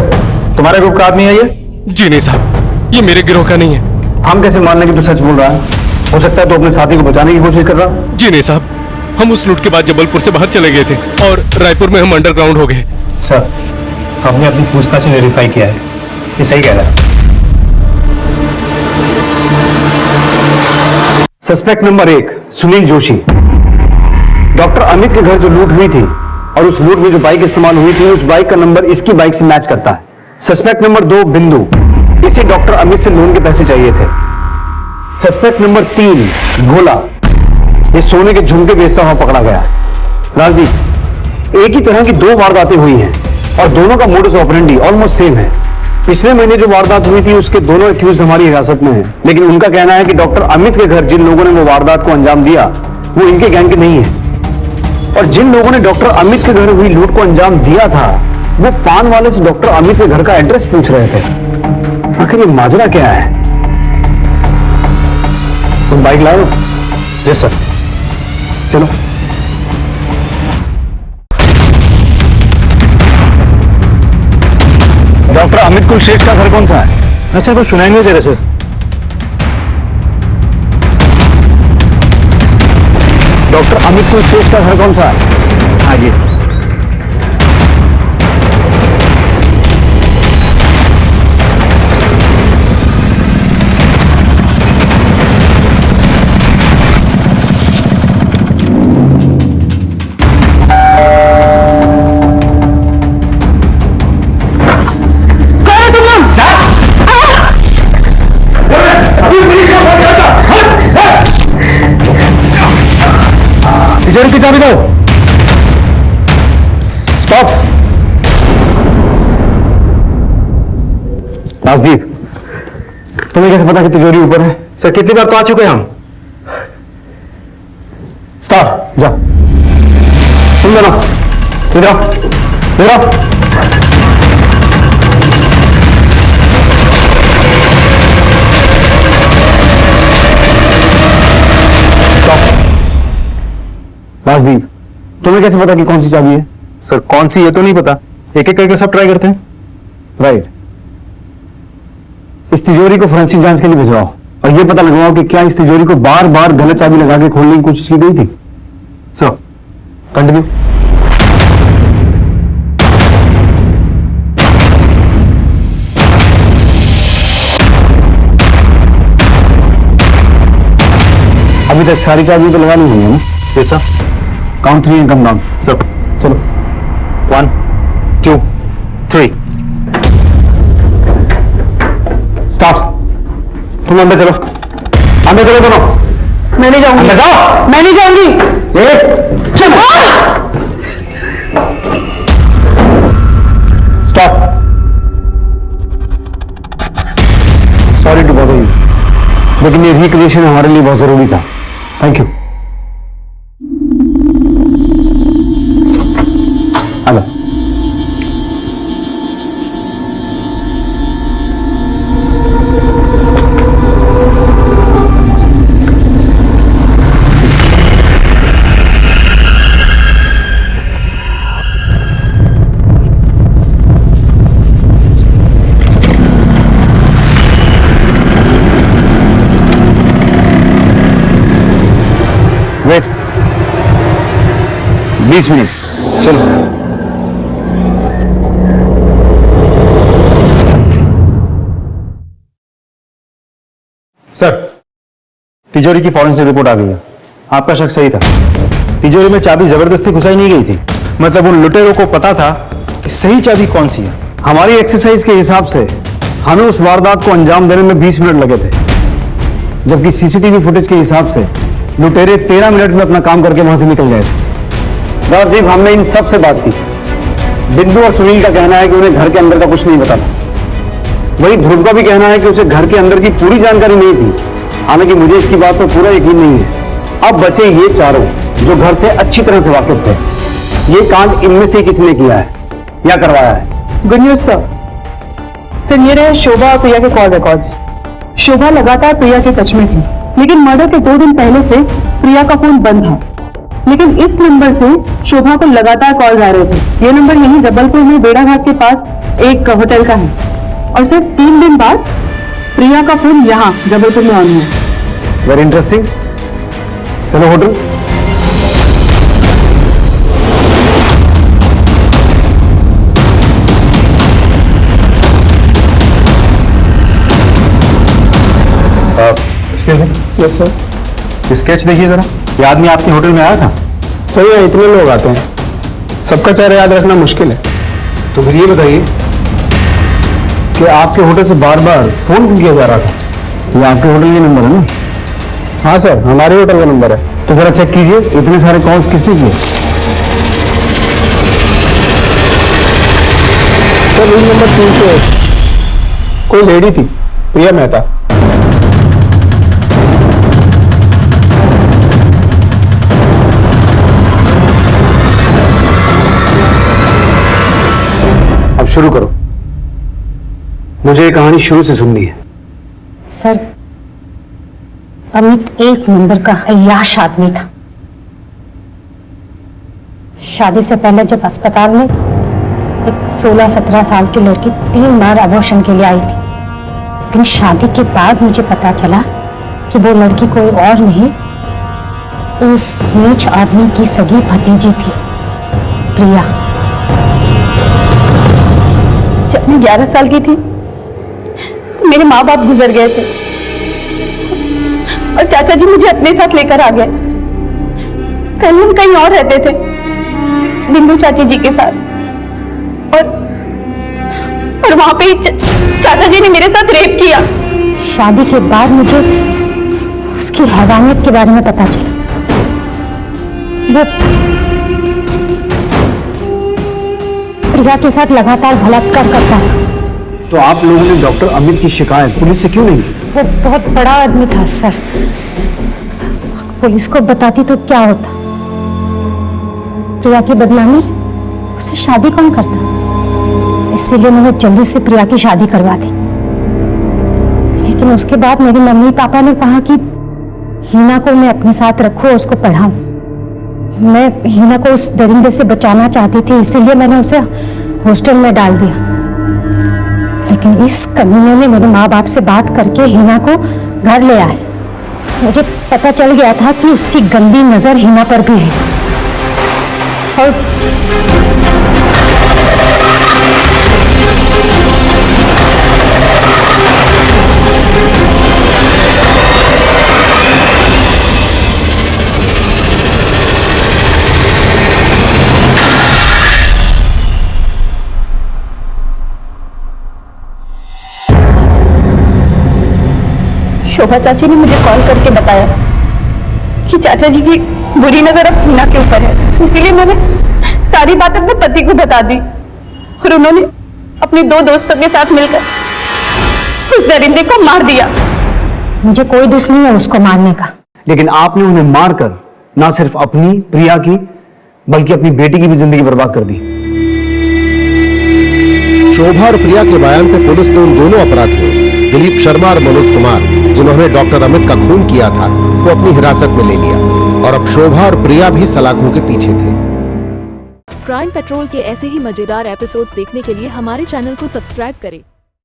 तुम्हारे ग्रुप का आदमी है ये? जी नहीं साहब, ये मेरे गिरोह का नहीं है। हम कैसे मान लें कि तू सच बोल रहा है? हो सकता है तो अपने साथी को बचाने की कोशिश कर रहा। जी नहीं साहब, हम उस लूट के बाद जबलपुर से बाहर चले गए थे और रायपुर में हम अंडरग्राउंड हो गए। सर, हमने अपनी पूछताछ में वेरीफाई किया है, ये सही कह रहा है। Suspect number 1 Sunil Joshi. Doctor Amit के घर जो लूट हुई थी और उस लूट में जो बाइक इस्तेमाल हुई थी, उस बाइक का नंबर इसकी बाइक से मैच करता है। सस्पेक्ट नंबर 2 बिंदु, इसे डॉक्टर अमित से लोन के पैसे चाहिए थे। सस्पेक्ट नंबर 3 भोला, ये सोने के झुमके बेचता हुआ पकड़ा गया। राजदीप, एक ही तरह की 2 वारदातें हुई हैं और दोनों का मोडस ऑपरेंडी ऑलमोस्ट सेम है। पिछले महीने जो वारदात हुई थी उसके दोनों एक्यूज हमारी हिरासत में हैं, लेकिन उनका कहना है कि डॉक्टर अमित के घर जिन लोगों ने वो वारदात को अंजाम दिया वो इनके गैंग के नहीं है। और जिन लोगों ने डॉक्टर अमित के घर हुई लूट को अंजाम दिया था वो पान वाले से डॉक्टर अमित के घर का एड्रेस पूछ रहे थे। आखिर ये माजरा क्या है? तुम बाइक लाओ? जी सर। चलो। डॉक्टर अमित कुलश्रेष्ठ का घर कौन सा है? अच्छा, कुछ सुनाई नहीं दे रहे सर। डॉक्टर अमित कुलश्रेष्ठ का घर कौन सा है? हाँ जी। तिजोरी की चाबी दो। स्टॉप। राजदीप, तुम्हें कैसे पता कि तिजोरी ऊपर है? सर, कितनी बार तो आ चुके हैं हम। स्टॉप, जाओ। तुम दोनों इधर आओ, इधर आओ। राजदीप, तुम्हें कैसे पता कि कौन सी चाबी है? सर, कौन सी ये तो नहीं पता, एक एक करके सब ट्राई करते हैं। राइट। इस तिजोरी को फोरेंसिक जांच के लिए भिजवाओ और ये पता लगवाओ कि क्या इस तिजोरी को बार बार गलत चाबी लगा के खोलने की कोशिश की गई थी। Sir, continue. अभी तक सारी चाबी तो लगानी हुई है ना? कैसा? Count 3 and come down. Sir, चलो। 1 2 3। स्टॉप। तुम अंदर चलो, अंदर चलो दोनों। मैं नहीं जाऊंगी। अंदर जाओ। मैं नहीं जाऊंगी। चलो। Stop. Sorry to bother you, लेकिन ये रिक्रिएशन हमारे लिए बहुत जरूरी था। Thank you. Hello. Wait 20 minute. चलो। सर, तिजोरी की फॉरेंसिक रिपोर्ट आ गई है। आपका शक सही था, तिजोरी में चाबी जबरदस्ती घुसाई नहीं गई थी। मतलब उन लुटेरों को पता था कि सही चाबी कौन सी है। हमारी एक्सरसाइज के हिसाब से हमें उस वारदात को अंजाम देने में 20 मिनट लगे थे, जबकि सीसीटीवी फुटेज के हिसाब से लुटेरे 13 मिनट में अपना काम करके वहां से निकल गए थे। राजदीप, हमने इन सब से बात की। बिंदु और सुनील का कहना है कि उन्हें घर के अंदर का कुछ नहीं पता था। वही ध्रुव का भी कहना है कि उसे घर के अंदर की पूरी जानकारी नहीं थी। हालांकि मुझे इसकी बात पर पूरा यकीन नहीं है। अब बचे ये चारों जो घर से अच्छी तरह से वाकिफ थे। ये कांड इनमें से किसने किया है या करवाया है? Good news sir. सर, ये रहे शोभा और प्रिया के कॉल रिकॉर्ड्स। शोभा लगातार प्रिया के टच में थी, लेकिन मर्डर के 2 दिन पहले से प्रिया का फोन बंद था। लेकिन इस नंबर से शोभा को लगातार कॉल आ रहे थे। ये नंबर यहीं जबलपुर में बेड़ा घाट के पास एक होटल का है और सिर्फ 3 दिन बाद प्रिया का फोन यहाँ जबलपुर में ऑन हुआ। Very interesting. चलो होटल। Yes sir. स्केच देखिए जरा, ये आदमी आपके होटल में आया था? सही है, इतने लोग आते हैं, सबका चेहरा याद रखना मुश्किल है। तो फिर ये बताइए कि आपके होटल से बार बार फोन क्यों किया जा रहा था? ये आपके होटल का नंबर है ना? हाँ सर, हमारे होटल का नंबर है। तो जरा चेक कीजिए, इतने सारे कॉल्स किसने किए? सर रूम नंबर 301 कोई लेडी थी, प्रिया मेहता। अब शुरू करो, मुझे ये कहानी शुरू से सुननी है। सर, अमित एक नंबर का अय्याश आदमी था। शादी से पहले जब अस्पताल में एक 16-17 साल की लड़की 3 बार अबॉर्शन के लिए आई थी, लेकिन शादी के बाद मुझे पता चला कि वो लड़की कोई और नहीं, उस नीच आदमी की सगी भतीजी थी, प्रिया। जब मैं 11 साल की थी तो मेरे माँ बाप गुजर गए थे और चाचा जी मुझे अपने साथ लेकर आ गए। पहले हम कहीं और रहते थे, बिंदु चाची जी के साथ, और वहां पे चाचा जी ने मेरे साथ रेप किया। शादी के बाद मुझे उसकी हैवानियत के बारे में पता चला। वो प्रिया के साथ लगातार बलात्कार करता है। तो आप लोगों ने डॉक्टर अमित की शिकायत पुलिस से क्यों नहीं की? वो बहुत बड़ा आदमी था सर, पुलिस को बताती तो क्या होता। प्रिया की बदनामी, उसे शादी कौन करता, इसीलिए मैंने जल्दी से प्रिया की शादी करवा दी। लेकिन उसके बाद मेरी मम्मी पापा ने कहा कि हीना को मैं अपने साथ रखूं, उसको पढ़ाऊं। मैं हीना को उस दरिंदे से बचाना चाहती थी, इसीलिए मैंने उसे हॉस्टल में डाल दिया। लेकिन इस कमीने ने मेरे माँ बाप से बात करके हीना को घर ले आए। मुझे पता चल गया था कि उसकी गंदी नजर हीना पर भी है। और शोभा चाची ने मुझे कॉल करके बताया कि चाचा जी की बुरी नजर अब हीना के ऊपर है, इसीलिए मैंने सारी बात अपने पति को बता दी और उन्होंने अपने 2 दोस्तों के साथ मिलकर उस दरिंदे को मार दिया। मुझे कोई दुख नहीं है उसको मारने का, लेकिन आपने उन्हें मारकर ना सिर्फ अपनी प्रिया की बल्कि अपनी बेटी की भी जिंदगी बर्बाद कर दी। शोभा और प्रिया के बयान पे पुलिस ने उन दोनों अपराधियों दिलीप शर्मा और मनोज कुमार, जिन्होंने डॉक्टर अमित का खून किया था, को अपनी हिरासत में ले लिया और अब शोभा और प्रिया भी सलाखों के पीछे थे। क्राइम पेट्रोल के ऐसे ही मजेदार एपिसोड्स देखने के लिए हमारे चैनल को सब्सक्राइब करें